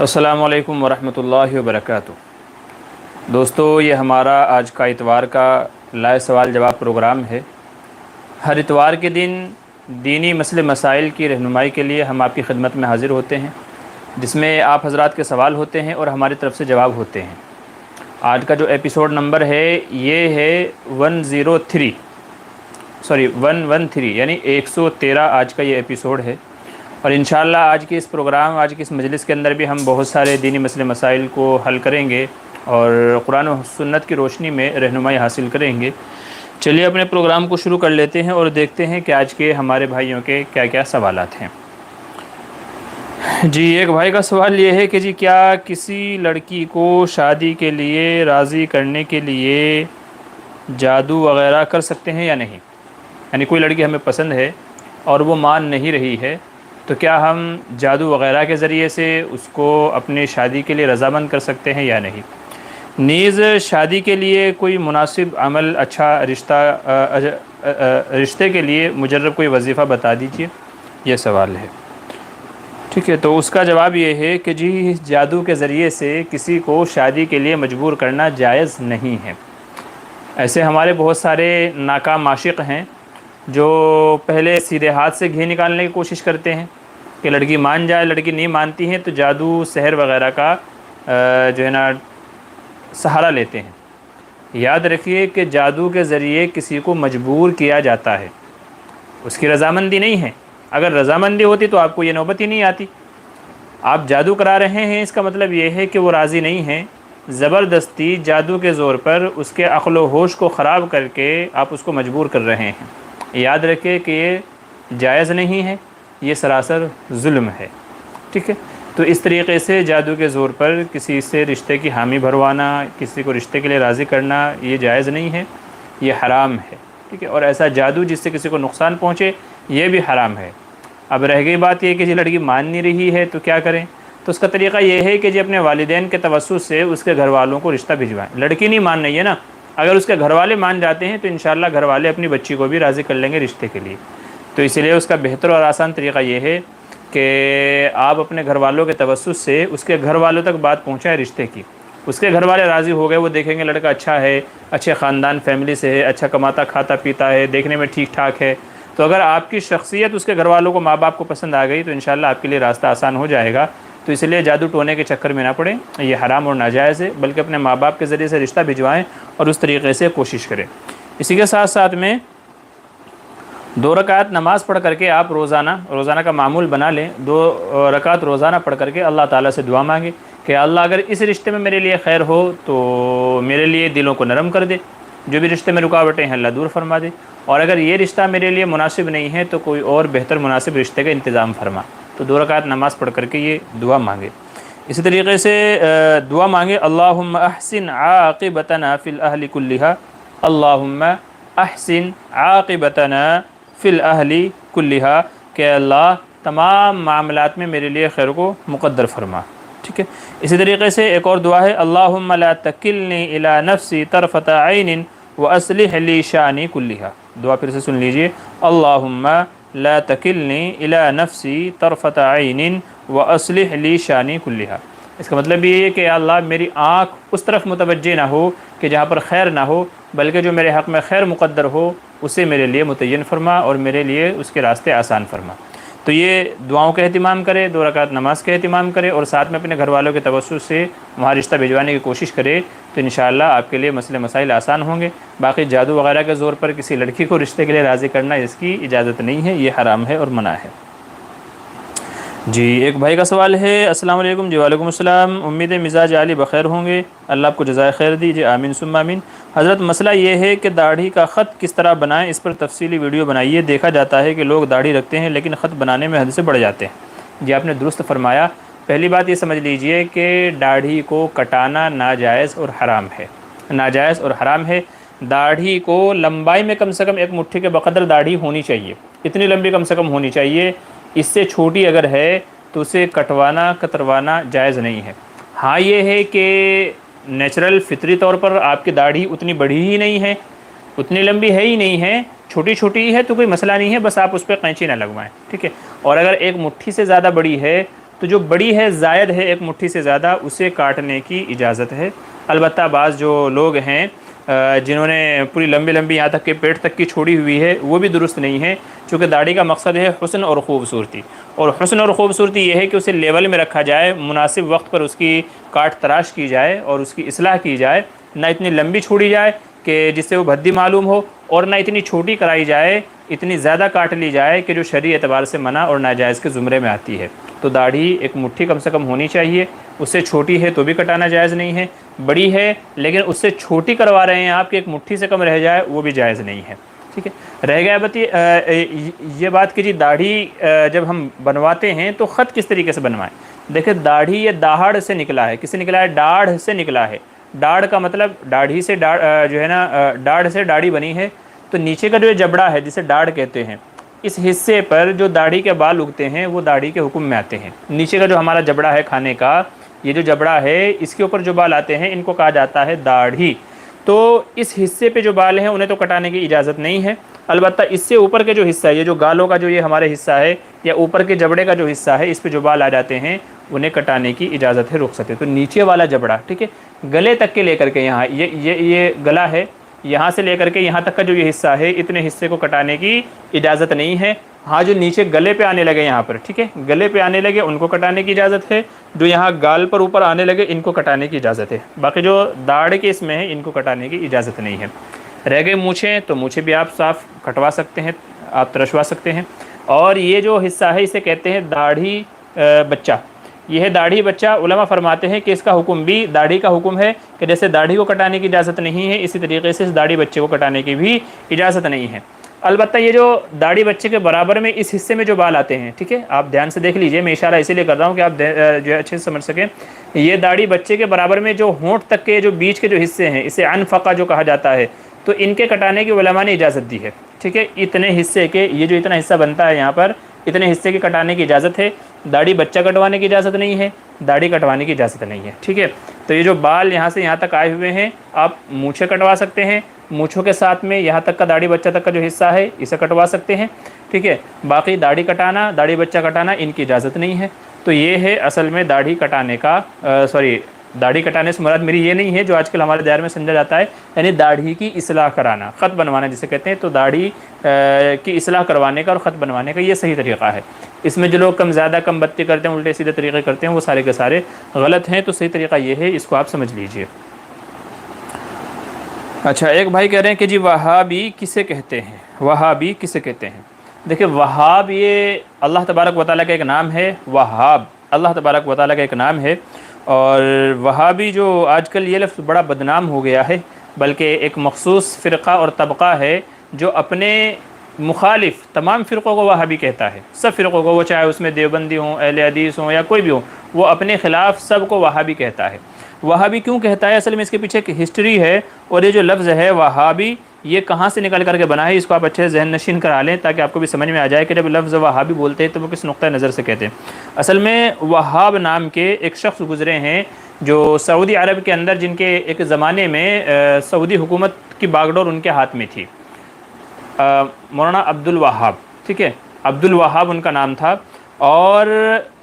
السلام علیکم ورحمۃ اللہ وبرکاتہ۔ دوستو، یہ ہمارا آج کا اتوار کا لائیو سوال جواب پروگرام ہے۔ ہر اتوار کے دن دینی مسئلے مسائل کی رہنمائی کے لیے ہم آپ کی خدمت میں حاضر ہوتے ہیں، جس میں آپ حضرات کے سوال ہوتے ہیں اور ہماری طرف سے جواب ہوتے ہیں۔ آج کا جو ایپیسوڈ نمبر ہے یہ ہے 113 یعنی 113 آج کا یہ ایپیسوڈ ہے، اور انشاءاللہ آج کی اس مجلس کے اندر بھی ہم بہت سارے دینی مسئلے مسائل کو حل کریں گے اور قرآن و سنت کی روشنی میں رہنمائی حاصل کریں گے۔ چلیے اپنے پروگرام کو شروع کر لیتے ہیں اور دیکھتے ہیں کہ آج کے ہمارے بھائیوں کے کیا کیا سوالات ہیں۔ جی، ایک بھائی کا سوال یہ ہے کہ جی کیا کسی لڑکی کو شادی کے لیے راضی کرنے کے لیے جادو وغیرہ کر سکتے ہیں یا نہیں؟ یعنی کوئی لڑکی ہمیں پسند ہے اور وہ مان نہیں رہی ہے، تو کیا ہم جادو وغیرہ کے ذریعے سے اس کو اپنی شادی کے لیے رضامند کر سکتے ہیں یا نہیں؟ نیز شادی کے لیے کوئی مناسب عمل، اچھا رشتے کے لیے مجرب کوئی وظیفہ بتا دیجئے، یہ سوال ہے۔ ٹھیک ہے، تو اس کا جواب یہ ہے کہ جی جادو کے ذریعے سے کسی کو شادی کے لیے مجبور کرنا جائز نہیں ہے۔ ایسے ہمارے بہت سارے ناکام عاشق ہیں جو پہلے سیدھے ہاتھ سے گھی نکالنے کی کوشش کرتے ہیں کہ لڑکی مان جائے، لڑکی نہیں مانتی ہے تو جادو سحر وغیرہ کا جو ہے نا سہارا لیتے ہیں۔ یاد رکھیے کہ جادو کے ذریعے کسی کو مجبور کیا جاتا ہے، اس کی رضامندی نہیں ہے۔ اگر رضامندی ہوتی تو آپ کو یہ نوبت ہی نہیں آتی۔ آپ جادو کرا رہے ہیں، اس کا مطلب یہ ہے کہ وہ راضی نہیں ہیں، زبردستی جادو کے زور پر اس کے عقل و ہوش کو خراب کر کے آپ اس کو مجبور کر رہے ہیں۔ یاد رکھیں کہ یہ جائز نہیں ہے، یہ سراسر ظلم ہے۔ ٹھیک ہے، تو اس طریقے سے جادو کے زور پر کسی سے رشتے کی حامی بھروانا، کسی کو رشتے کے لیے راضی کرنا، یہ جائز نہیں ہے، یہ حرام ہے۔ ٹھیک ہے، اور ایسا جادو جس سے کسی کو نقصان پہنچے یہ بھی حرام ہے۔ اب رہ گئی بات یہ کہ جی لڑکی مان نہیں رہی ہے تو کیا کریں؟ تو اس کا طریقہ یہ ہے کہ جی اپنے والدین کے توسط سے اس کے گھر والوں کو رشتہ بھجوائیں۔ لڑکی نہیں مان رہی ہے نا، اگر اس کے گھر والے مان جاتے ہیں تو انشاءاللہ گھر والے اپنی بچی کو بھی راضی کر لیں گے رشتے کے لیے۔ تو اس لیے اس کا بہتر اور آسان طریقہ یہ ہے کہ آپ اپنے گھر والوں کے توسط سے اس کے گھر والوں تک بات پہنچائیں رشتے کی۔ اس کے گھر والے راضی ہو گئے، وہ دیکھیں گے لڑکا اچھا ہے، اچھے خاندان فیملی سے ہے، اچھا کماتا کھاتا پیتا ہے، دیکھنے میں ٹھیک ٹھاک ہے، تو اگر آپ کی شخصیت اس کے گھر والوں کو، ماں باپ کو پسند آ گئی تو انشاءاللہ آپ کے لیے راستہ آسان ہو جائے گا۔ تو اس لیے جادو ٹونے کے چکر میں نہ پڑیں، یہ حرام اور ناجائز ہے، بلکہ اپنے ماں باپ کے ذریعے سے رشتہ بھجوائیں اور اس طریقے سے کوشش کریں۔ اسی کے ساتھ ساتھ میں 2 رکعت نماز پڑھ کر کے آپ روزانہ کا معمول بنا لیں، 2 رکعت روزانہ پڑھ کر کے اللہ تعالیٰ سے دعا مانگیں کہ اللہ اگر اس رشتے میں میرے لیے خیر ہو تو میرے لیے دلوں کو نرم کر دے، جو بھی رشتے میں رکاوٹیں ہیں اللہ دور فرما دے، اور اگر یہ رشتہ میرے لیے مناسب نہیں ہے تو کوئی اور بہتر مناسب رشتے کا انتظام فرما۔ تو 2 رکعت نماز پڑھ کر کے یہ دعا مانگے۔ اسی طریقے سے دعا مانگے اللہم احسن عاقبتنا فی الاہل کلہا، اللہم احسن عاقبتنا فی الاہل کلہا، کہ اللہ تمام معاملات میں میرے لیے خیر کو مقدر فرما۔ ٹھیک ہے، اسی طریقے سے ایک اور دعا ہے اللہم لا تکلنی الی نفسی طرفۃ عین واصلح لی شانی کلہا۔ دعا پھر سے سن لیجئے، اللہم لا تکلنی الی نفسی طرفۃ عین واصلح لی شانی کلہا۔ اس کا مطلب یہ ہے کہ اللہ میری آنکھ اس طرف متوجہ نہ ہو کہ جہاں پر خیر نہ ہو، بلکہ جو میرے حق میں خیر مقدر ہو اسے میرے لیے متعین فرما اور میرے لیے اس کے راستے آسان فرما۔ تو یہ دعاؤں کا اہتمام کرے، 2 رکعت نماز کا اہتمام کرے، اور ساتھ میں اپنے گھر والوں کے توسط سے وہاں رشتہ بھجوانے کی کوشش کرے، تو انشاءاللہ آپ کے لیے مسئلے مسائل آسان ہوں گے۔ باقی جادو وغیرہ کے زور پر کسی لڑکی کو رشتے کے لیے راضی کرنا، اس کی اجازت نہیں ہے، یہ حرام ہے اور منع ہے۔ جی، ایک بھائی کا سوال ہے السلام علیکم۔ جی وعلیکم السلام، امید مزاج عالی بخیر ہوں گے، اللہ آپ کو جزائے خیر دیجیے، آمین ثم آمین۔ حضرت مسئلہ یہ ہے کہ داڑھی کا خط کس طرح بنائیں، اس پر تفصیلی ویڈیو بنائیے۔ دیکھا جاتا ہے کہ لوگ داڑھی رکھتے ہیں لیکن خط بنانے میں حد سے بڑھ جاتے ہیں۔ جی آپ نے درست فرمایا۔ پہلی بات یہ سمجھ لیجئے کہ داڑھی کو کٹانا ناجائز اور حرام ہے، ناجائز اور حرام ہے۔ داڑھی کو لمبائی میں کم سے کم 1 مٹھی کے بقدر داڑھی ہونی چاہیے، اتنی لمبی کم سے کم ہونی چاہیے۔ اس سے چھوٹی اگر ہے تو اسے کٹوانا کتروانا جائز نہیں ہے۔ ہاں یہ ہے کہ نیچرل فطری طور پر آپ کی داڑھی اتنی بڑی ہی نہیں ہے، اتنی لمبی ہے ہی نہیں ہے، چھوٹی چھوٹی ہی ہے تو کوئی مسئلہ نہیں ہے، بس آپ اس پہ قینچی نہ لگوائیں۔ ٹھیک ہے، اور اگر 1 مٹھی سے زیادہ بڑی ہے تو جو بڑی ہے زائد ہے ایک مٹھی سے زیادہ اسے کاٹنے کی اجازت ہے۔ البتہ بعض جو لوگ ہیں جنہوں نے پوری لمبی لمبی یہاں تک کہ پیٹ تک کی چھوڑی ہوئی ہے وہ بھی درست نہیں ہے، چونکہ داڑھی کا مقصد ہے حسن اور خوبصورتی، اور حسن اور خوبصورتی یہ ہے کہ اسے لیول میں رکھا جائے، مناسب وقت پر اس کی کاٹ تراش کی جائے اور اس کی اصلاح کی جائے، نہ اتنی لمبی چھوڑی جائے کہ جس سے وہ بھدی معلوم ہو، اور نہ اتنی چھوٹی کرائی جائے، اتنی زیادہ کاٹ لی جائے کہ جو شرعی اعتبار سے منع اور ناجائز کے زمرے میں آتی ہے۔ تو داڑھی ایک مٹھی کم سے کم ہونی چاہیے، اس سے چھوٹی ہے تو بھی کٹانا جائز نہیں ہے، بڑی ہے لیکن اس سے چھوٹی کروا رہے ہیں آپ کہ ایک مٹھی سے کم رہ جائے، وہ بھی جائز نہیں ہے۔ ٹھیک ہے، رہ گیا یہ بات کہ جی داڑھی جب ہم بنواتے ہیں تو خط کس طریقے سے بنوائیں۔ دیکھیں داڑھی یہ داڑھ سے نکلا ہے، کس سے نکلا ہے؟ ڈاڑھ سے نکلا ہے۔ ڈاڑھ کا مطلب داڑھی سے جو ہے نا ڈاڑھ سے داڑھی بنی ہے، تو نیچے کا جو جبڑا ہے جسے ڈاڑھ کہتے ہیں، اس حصے پر جو داڑھی کے بال اگتے ہیں وہ داڑھی کے حکم میں آتے ہیں۔ نیچے کا جو ہمارا جبڑا ہے کھانے کا، یہ جو جبڑا ہے اس کے اوپر جو بال آتے ہیں ان کو کہا جاتا ہے داڑھی۔ تو اس حصے پہ جو بال ہیں انہیں تو کٹانے کی اجازت نہیں ہے، البتہ اس سے اوپر کے جو حصہ ہے، یہ جو گالوں کا جو یہ ہمارے حصہ ہے یا اوپر کے جبڑے کا جو حصہ ہے، اس پہ جو بال آ جاتے ہیں انہیں کٹانے کی اجازت ہے، رخصت ہے۔ تو نیچے والا جبڑا، ٹھیک ہے، گلے تک کے لے کر کے یہاں یہ گلا ہے، یہاں سے لے کر کے یہاں تک کا جو یہ حصہ ہے اتنے حصے کو کٹانے کی اجازت نہیں ہے۔ ہاں جو نیچے گلے پہ آنے لگے یہاں پر، ٹھیک ہے، گلے پہ آنے لگے ان کو کٹانے کی اجازت ہے، جو یہاں گال پر اوپر آنے لگے ان کو کٹانے کی اجازت ہے، باقی جو داڑھ کے اس میں ہے ان کو کٹانے کی اجازت نہیں ہے۔ رہ گئے مونچھیں، تو مونچھیں بھی آپ صاف کٹوا سکتے ہیں، آپ ترشوا سکتے ہیں، اور یہ جو حصہ ہے اسے کہتے ہیں داڑھی بچہ۔ یہ ہے داڑھی بچہ۔ علماء فرماتے ہیں کہ اس کا حکم بھی داڑھی کا حکم ہے کہ جیسے داڑھی کو کٹانے کی اجازت نہیں ہے اسی طریقے سے اس داڑھی بچے کو کٹانے کی بھی اجازت نہیں ہے۔ البتہ یہ جو داڑھی بچے کے برابر میں اس حصے میں جو بال آتے ہیں، ٹھیک ہے، آپ دھیان سے دیکھ لیجئے، میں اشارہ اسی لیے کر رہا ہوں کہ آپ جو ہے اچھے سے سمجھ سکیں۔ یہ داڑھی بچے کے برابر میں جو ہونٹ تک کے جو بیچ کے جو حصے ہیں اسے عنفقہ جو کہا جاتا ہے، تو ان کے کٹانے کی علماء نے اجازت دی ہے، ٹھیک ہے، اتنے حصے کے، یہ جو اتنا حصہ بنتا ہے یہاں پر، اتنے حصے کے کٹانے کی اجازت ہے۔ داڑھی بچہ کٹوانے کی اجازت نہیں ہے، داڑھی کٹوانے کی اجازت نہیں ہے، ٹھیک ہے۔ تو یہ جو بال یہاں سے یہاں تک آئے ہوئے ہیں آپ مونچھیں کٹوا سکتے ہیں، مونچھوں کے ساتھ میں یہاں تک کا داڑھی بچہ تک کا جو حصہ ہے اسے کٹوا سکتے ہیں، ٹھیک ہے۔ باقی داڑھی کٹانا، داڑھی بچہ کٹانا ان کی اجازت نہیں ہے۔ تو یہ ہے اصل میں داڑھی کٹانے کا داڑھی کٹانے سے مراد میری یہ نہیں ہے جو آج کل ہمارے دائرے میں سمجھا جاتا ہے، یعنی داڑھی کی اصلاح کرانا، خط بنوانا جسے کہتے ہیں، تو داڑھی کی اصلاح کروانے کا اور خط بنوانے کا یہ صحیح طریقہ ہے۔ اس میں جو لوگ کم زیادہ کم بتی کرتے ہیں، الٹے سیدھے طریقے کرتے ہیں، وہ سارے کے سارے غلط ہیں۔ تو صحیح طریقہ یہ ہے، اس کو آپ سمجھ لیجئے۔ اچھا، ایک بھائی کہہ رہے ہیں کہ جی وہابی کسے کہتے ہیں؟ وہابی کسے کہتے ہیں؟ دیکھیں وہاب یہ اللہ تبارک و تعالیٰ کا ایک نام ہے، وہاب اللہ تبارک و تعالیٰ کا ایک نام ہے، اور وہابی جو آج کل یہ لفظ بڑا بدنام ہو گیا ہے، بلکہ ایک مخصوص فرقہ اور طبقہ ہے جو اپنے مخالف تمام فرقوں کو وہابی کہتا ہے، سب فرقوں کو، وہ چاہے اس میں دیوبندی ہوں، اہل حدیث ہوں یا کوئی بھی ہو، وہ اپنے خلاف سب کو وہابی کہتا ہے۔ وہابی کیوں کہتا ہے؟ اصل میں اس کے پیچھے ایک ہسٹری ہے، اور یہ جو لفظ ہے وہابی یہ کہاں سے نکل کر کے بنا ہے، اس کو آپ اچھے ذہن نشین کرا لیں تاکہ آپ کو بھی سمجھ میں آ جائے کہ جب لفظ وہابی بولتے ہیں تو وہ کس نقطہ نظر سے کہتے ہیں۔ اصل میں وہاب نام کے ایک شخص گزرے ہیں جو سعودی عرب کے اندر، جن کے ایک زمانے میں سعودی حکومت کی باغ ڈور ان کے ہاتھ میں تھی، مولانا عبد الوہاب، ٹھیک ہے، عبد الوہاب ان کا نام تھا، اور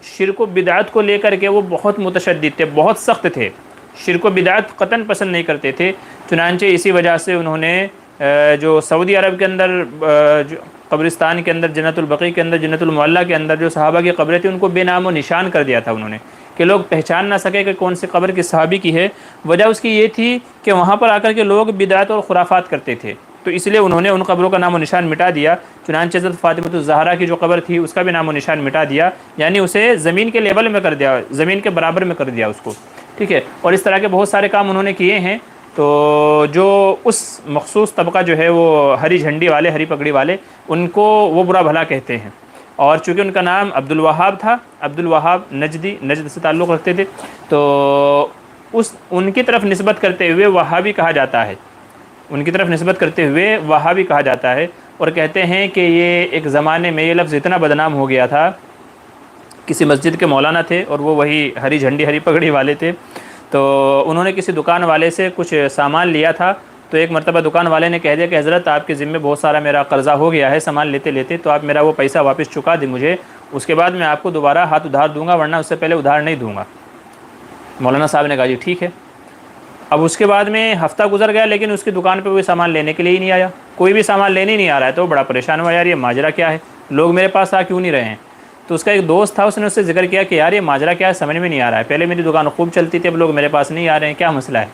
شرک و بدعت کو لے کر کے وہ بہت متشدد تھے، بہت سخت تھے، شرک و بدعت قطعاً پسند نہیں کرتے تھے۔ چنانچہ اسی وجہ سے انہوں نے جو سعودی عرب کے اندر قبرستان کے اندر، جنت البقیع کے اندر، جنت المعلیٰ کے اندر جو صحابہ کی قبریں تھیں ان کو بے نام و نشان کر دیا تھا انہوں نے، کہ لوگ پہچان نہ سکے کہ کون سی قبر کس صحابی کی ہے۔ وجہ اس کی یہ تھی کہ وہاں پر آ کر کے لوگ بدعت اور خرافات کرتے تھے، تو اس لیے انہوں نے ان قبروں کا نام و نشان مٹا دیا۔ چنانچہ حضرت فاطمہ الزہرا کی جو قبر تھی اس کا بھی نام و نشان مٹا دیا، یعنی اسے زمین کے لیول میں کر دیا، زمین کے برابر میں کر دیا اس کو، ٹھیک ہے۔ اور اس طرح کے بہت سارے کام انہوں نے کیے ہیں۔ تو جو اس مخصوص طبقہ جو ہے وہ ہری جھنڈی والے، ہری پگڑی والے، ان کو وہ برا بھلا کہتے ہیں، اور چونکہ ان کا نام عبد الوہاب تھا، عبد الوہاب نجدی، نجد سے تعلق رکھتے تھے، تو ان کی طرف نسبت کرتے ہوئے وہابی کہا جاتا ہے، ان کی طرف نسبت کرتے ہوئے وہابی کہا جاتا ہے۔ اور کہتے ہیں کہ یہ ایک زمانے میں یہ لفظ اتنا بدنام ہو گیا تھا، کسی مسجد کے مولانا تھے اور وہ وہی ہری جھنڈی ہری پگڑی والے تھے، تو انہوں نے کسی دکان والے سے کچھ سامان لیا تھا، تو ایک مرتبہ دکان والے نے کہہ دیا کہ حضرت آپ کے ذمے بہت سارا میرا قرضہ ہو گیا ہے سامان لیتے لیتے، تو آپ میرا وہ پیسہ واپس چکا دیں مجھے۔ اس کے بعد میں آپ کو دوبارہ ہاتھ ادھار دوں گا، ورنہ اس سے پہلے ادھار نہیں دوں گا۔ مولانا صاحب نے کہا جی ٹھیک ہے۔ اب اس کے بعد میں ہفتہ گزر گیا، لیکن اس کی دکان پہ کوئی سامان لینے کے لیے ہی نہیں آیا، کوئی بھی سامان لینے نہیں آ رہا ہے۔ تو بڑا پریشان ہوا، یار یہ ماجرا کیا ہے، لوگ میرے پاس آ کیوں نہیں رہے ہیں؟ تو اس کا ایک دوست تھا، اس نے اس سے ذکر کیا کہ یار یہ ماجرا کیا ہے، سمجھ میں نہیں آ رہا ہے، پہلے میری دکان خوب چلتی تھی، اب لوگ میرے پاس نہیں آ رہے ہیں، کیا مسئلہ ہے؟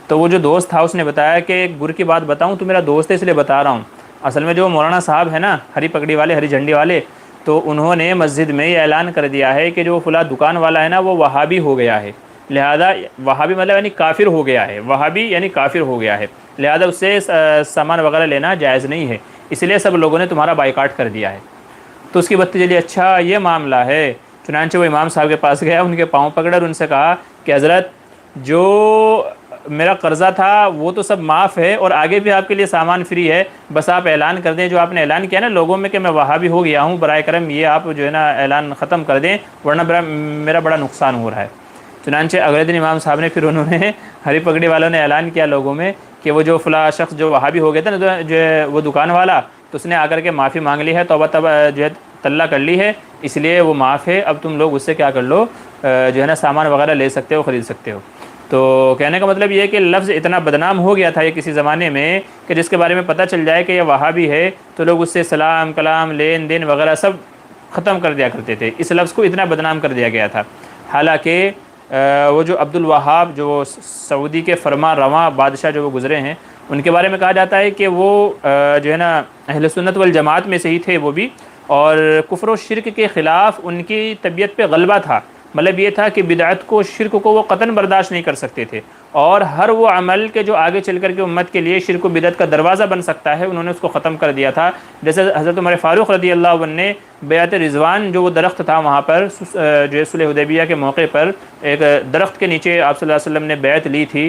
تو وہ جو دوست تھا اس نے بتایا کہ ایک گر کی بات بتاؤں، تو میرا دوست ہے اس لیے بتا رہا ہوں، اصل میں جو مولانا صاحب ہے نا، ہری پگڑی والے، ہری جھنڈی والے، تو انہوں نے مسجد میں یہ اعلان کر دیا ہے کہ جو فلاں دکان والا ہے نا وہ وہابی ہو گیا ہے، لہذا وہابی مطلب یعنی کافر ہو گیا ہے، وہابی یعنی کافر ہو گیا ہے، لہذا اس سے سامان وغیرہ لینا جائز نہیں ہے، اس لیے سب لوگوں نے تمہارا بائیکاٹ کر دیا ہے۔ تو اس کی بتی جلی، اچھا یہ معاملہ ہے۔ چنانچہ وہ امام صاحب کے پاس گیا، ان کے پاؤں پکڑے اور ان سے کہا کہ حضرت جو میرا قرضہ تھا وہ تو سب معاف ہے، اور آگے بھی آپ کے لیے سامان فری ہے، بس آپ اعلان کر دیں جو آپ نے اعلان کیا نا لوگوں میں کہ میں وہابی ہو گیا ہوں، برائے کرم یہ آپ جو ہے نا اعلان ختم کر دیں، ورنہ میرا بڑا نقصان ہو رہا ہے۔ چنانچہ اگلے دن امام صاحب نے پھر انہوں نے ہری پگڑی والوں نے اعلان کیا لوگوں میں کہ وہ جو فلاں شخص جو وہابی ہو گیا تھا نا جو وہ دکان والا، تو اس نے آ کر کے معافی مانگ لی ہے، توبہ جو ہے طلع کر لی ہے، اس لیے وہ معاف ہے، اب تم لوگ اس سے کیا کر لو، جو ہے نا سامان وغیرہ لے سکتے ہو، خرید سکتے ہو۔ تو کہنے کا مطلب یہ ہے کہ لفظ اتنا بدنام ہو گیا تھا یہ کسی زمانے میں کہ جس کے بارے میں پتہ چل جائے کہ یہ وہابی ہے تو لوگ اس سے سلام کلام لین دین وغیرہ سب ختم کر دیا کرتے تھے، اس لفظ کو اتنا بدنام کر دیا گیا تھا۔ حالانکہ وہ جو عبد الوہاب جو سعودی کے فرما رواں بادشاہ جو وہ گزرے ہیں، ان کے بارے میں کہا جاتا ہے کہ وہ جو ہے نا اہل سنت والجماعت میں سے ہی تھے وہ بھی، اور کفر و شرک کے خلاف ان کی طبیعت پہ غلبہ تھا، مطلب یہ تھا کہ بدعت کو، شرک کو وہ قطعاً برداشت نہیں کر سکتے تھے، اور ہر وہ عمل کے جو آگے چل کر کے امت کے لیے شرک و بدعت کا دروازہ بن سکتا ہے انہوں نے اس کو ختم کر دیا تھا۔ جیسے حضرت عمر فاروق رضی اللہ عنہ نے بیعت رضوان جو وہ درخت تھا وہاں پر جو ہے صلح حدیبیہ کے موقع پر ایک درخت کے نیچے آپ صلی اللہ علیہ وسلم نے بیعت لی تھی،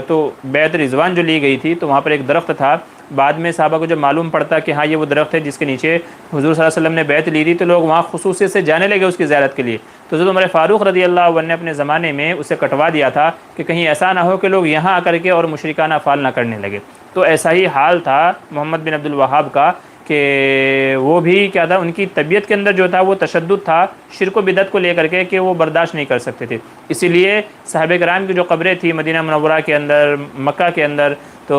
تو بیعت رضوان جو لی گئی تھی تو وہاں پر ایک درخت تھا، بعد میں صحابہ کو جب معلوم پڑتا کہ ہاں یہ وہ درخت ہے جس کے نیچے حضور صلی اللہ علیہ وسلم نے بیعت لی تھی، تو لوگ وہاں خصوصیت سے جانے لگے اس کی زیارت کے لیے۔ تو حضرت عمر فاروق رضی اللہ عنہ نے اپنے زمانے میں اسے کٹوا دیا تھا کہ کہیں ایسا نہ ہو کہ لوگ یہاں آ کر کے اور مشرکانہ افعال نہ کرنے لگے۔ تو ایسا ہی حال تھا محمد بن عبد الوہاب کا کہ وہ بھی کیا تھا، ان کی طبیعت کے اندر جو تھا وہ تشدد تھا شرک و بدعت کو لے کر کے کہ وہ برداشت نہیں کر سکتے تھے، اسی لیے صحابہ کرام کی جو قبریں تھیں مدینہ منورہ کے اندر، مکہ کے اندر، تو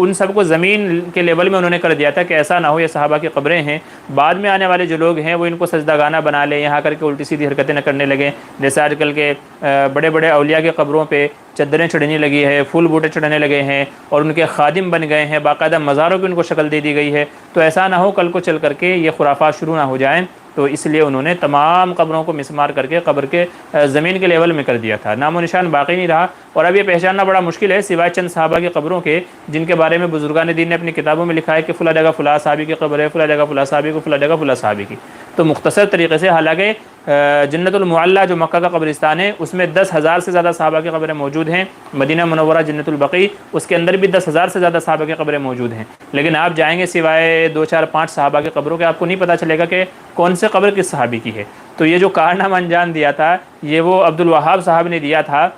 ان سب کو زمین کے لیول میں انہوں نے کر دیا تھا کہ ایسا نہ ہو یہ صحابہ کی قبریں ہیں، بعد میں آنے والے جو لوگ ہیں وہ ان کو سجدہ گانا بنا لیں، یہاں کر کے الٹی سیدھی حرکتیں نہ کرنے لگیں، جیسے آج کل کے بڑے بڑے اولیاء کے قبروں پہ چادریں چڑھنے لگی ہے، پھول بوٹے چڑھنے لگے ہیں، اور ان کے خادم بن گئے ہیں، باقاعدہ مزاروں کی ان کو شکل دے دی گئی ہے۔ تو ایسا نہ ہو کل کو چل کر کے یہ خرافات شروع نہ ہو جائیں، تو اس لیے انہوں نے تمام قبروں کو مسمار کر کے قبر کے زمین کے لیول میں کر دیا تھا، نام و نشان باقی نہیں رہا، اور اب یہ پہچاننا بڑا مشکل ہے سوائے چند صحابہ کی قبروں کے جن کے بارے میں بزرگان دین نے اپنی کتابوں میں لکھا ہے کہ فلاں جگہ فلاں صحابی کی قبر ہے، فلاں جگہ فلاں صحابی کو، فلاں جگہ فلاں صحابی کی۔ تو مختصر طریقے سے، حالانکہ جنت المعلی جو مکہ کا قبرستان ہے اس میں 10,000 سے زیادہ صحابہ کی قبریں موجود ہیں، مدینہ منورہ جنت البقیع اس کے اندر بھی 10,000 سے زیادہ صحابہ کی قبریں موجود ہیں، لیکن آپ جائیں گے سوائے 2 4 5 صحابہ کی قبروں کے آپ کو نہیں پتہ چلے گا کہ کون سے قبر کس صحابی کی ہے۔ تو یہ جو کارنامہ انجام دیا تھا یہ وہ عبد الوہاب صاحب نے دیا تھا۔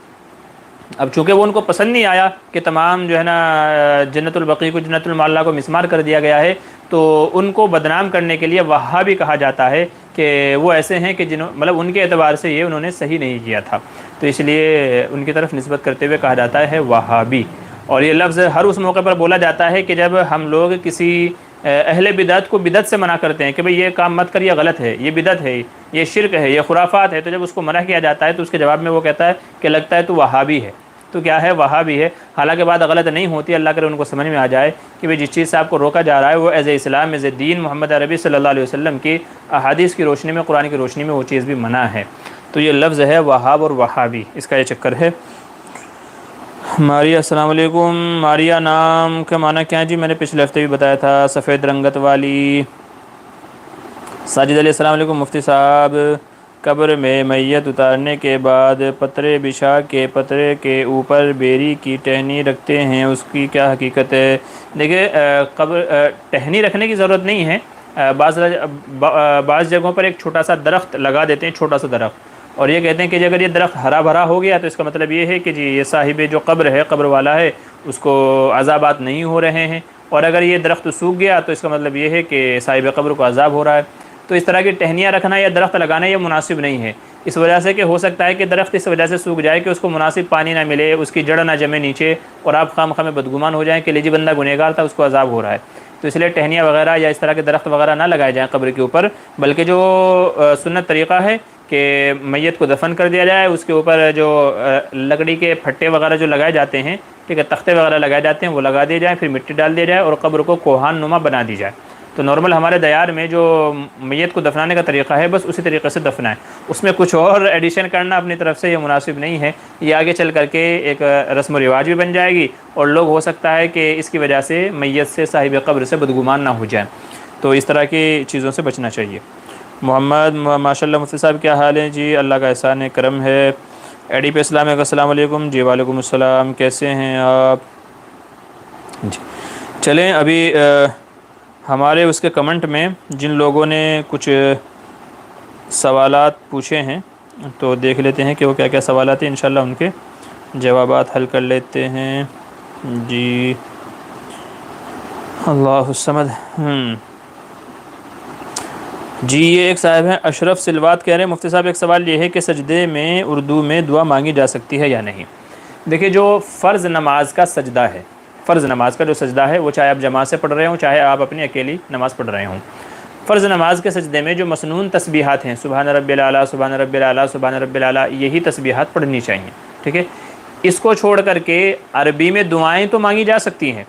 اب چونکہ وہ ان کو پسند نہیں آیا کہ تمام جو ہے نا جنت البقیع کو، جنت المعلی کو مسمار کر دیا گیا ہے، تو ان کو بدنام کرنے کے لیے وہابی کہا جاتا ہے کہ وہ ایسے ہیں کہ مطلب ان کے اعتبار سے یہ انہوں نے صحیح نہیں کیا تھا، تو اس لیے ان کی طرف نسبت کرتے ہوئے کہا جاتا ہے وہابی۔ اور یہ لفظ ہر اس موقع پر بولا جاتا ہے کہ جب ہم لوگ کسی اہل بدعت کو بدعت سے منع کرتے ہیں کہ بھئی یہ کام مت کر، یہ غلط ہے، یہ بدعت ہے، یہ شرک ہے، یہ خرافات ہے، تو جب اس کو منع کیا جاتا ہے تو اس کے جواب میں وہ کہتا ہے کہ لگتا ہے تو وہابی ہے۔ تو کیا ہے؟ وہابی ہے، حالانکہ بات غلط نہیں ہوتی، اللہ کرے ان کو سمجھ میں آ جائے کہ بھئی جس چیز سے آپ کو روکا جا رہا ہے وہ ایز اسلام، ایز دین محمد عربی صلی اللہ علیہ وسلم کی احادیث کی روشنی میں، قرآن کی روشنی میں وہ چیز بھی منع ہے۔ تو یہ لفظ ہے وہاب اور وہابی، اس کا یہ چکر ہے۔ ماریا، السلام علیکم۔ ماریا نام کا معنی کیا ہے جی؟ میں نے پچھلے ہفتے بھی بتایا تھا، سفید رنگت والی۔ ساجد علیہ السلام علیکم مفتی صاحب، قبر میں میت اتارنے کے بعد پترے بچھا کے پترے کے اوپر بیری کی ٹہنی رکھتے ہیں، اس کی کیا حقیقت ہے؟ دیکھیں قبر ٹہنی رکھنے کی ضرورت نہیں ہے، بعض جگہوں پر ایک چھوٹا سا درخت لگا دیتے ہیں، چھوٹا سا درخت، اور یہ کہتے ہیں کہ اگر یہ درخت ہرا بھرا ہو گیا تو اس کا مطلب یہ ہے کہ جی یہ صاحب جو قبر ہے، قبر والا ہے، اس کو عذابات نہیں ہو رہے ہیں، اور اگر یہ درخت سوکھ گیا تو اس کا مطلب یہ ہے کہ صاحب قبر کو عذاب ہو رہا ہے۔ تو اس طرح کی ٹہنیاں رکھنا یا درخت لگانا یہ مناسب نہیں ہے، اس وجہ سے کہ ہو سکتا ہے کہ درخت اس وجہ سے سوکھ جائے کہ اس کو مناسب پانی نہ ملے، اس کی جڑ نہ جمے نیچے، اور آپ خواہ میں بدگمان ہو جائیں کہ لیجی بندہ گنہگار تھا، اس کو عذاب ہو رہا ہے۔ تو اس لیے ٹہنیاں وغیرہ یا اس طرح کے درخت وغیرہ نہ لگائے جائیں قبر کے اوپر، بلکہ جو سنت طریقہ ہے کہ میت کو دفن کر دیا جائے، اس کے اوپر جو لکڑی کے پھٹے وغیرہ جو لگائے جاتے ہیں، ٹھیک ہے، تختے وغیرہ لگائے جاتے ہیں، وہ لگا دیے جائیں، پھر مٹی ڈال دی جائے اور قبر کو کوہان نما بنا دی جائے۔ تو نارمل ہمارے دیار میں جو میت کو دفنانے کا طریقہ ہے بس اسی طریقے سے دفنائیں، اس میں کچھ اور ایڈیشن کرنا اپنی طرف سے یہ مناسب نہیں ہے، یہ آگے چل کر کے ایک رسم و رواج بھی بن جائے گی، اور لوگ ہو سکتا ہے کہ اس کی وجہ سے میت سے صاحب قبر سے بدگمان نہ ہو جائیں، تو اس طرح کی چیزوں سے بچنا چاہیے۔ محمد ماشاء اللہ مفتی صاحب کیا حال ہے جی؟ اللہ کا احسان کرم ہے۔ ایڈی پہ اسلام علیکم، السلام علیکم جی۔ وعلیکم السلام، کیسے ہیں آپ جی؟ چلیں ابھی ہمارے اس کے کمنٹ میں جن لوگوں نے کچھ سوالات پوچھے ہیں تو دیکھ لیتے ہیں کہ وہ کیا کیا سوالات ہیں، انشاءاللہ ان کے جوابات حل کر لیتے ہیں جی۔ اللہ الصمد۔ جی یہ ایک صاحب ہیں اشرف سلوات، کہہ رہے ہیں مفتی صاحب ایک سوال یہ ہے کہ سجدے میں اردو میں دعا مانگی جا سکتی ہے یا نہیں؟ دیکھیں جو فرض نماز کا سجدہ ہے، فرض نماز کا جو سجدہ ہے وہ چاہے آپ جماعت سے پڑھ رہے ہوں چاہے آپ اپنی اکیلی نماز پڑھ رہے ہوں، فرض نماز کے سجدے میں جو مسنون تسبیحات ہیں، سبحان رب الاعلیٰ، سبحان رب الاعلیٰ، سبحان رب الاعلیٰ، یہی تسبیحات پڑھنی چاہیے، ٹھیک ہے۔ اس کو چھوڑ کر کے عربی میں دعائیں تو مانگی جا سکتی ہیں،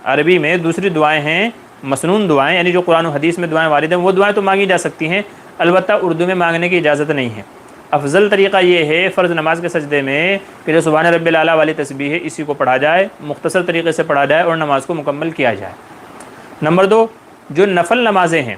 عربی میں دوسری دعائیں ہیں مسنون دعائیں، یعنی جو قرآن و حدیث میں دعائیں وارد ہیں وہ دعائیں تو مانگی جا سکتی ہیں، البتہ اردو میں مانگنے کی اجازت نہیں ہے۔ افضل طریقہ یہ ہے فرض نماز کے سجدے میں کہ جو سبحان رب الاعلیٰ والی تسبیح ہے اسی کو پڑھا جائے، مختصر طریقے سے پڑھا جائے اور نماز کو مکمل کیا جائے۔ نمبر 2، جو نفل نمازیں ہیں،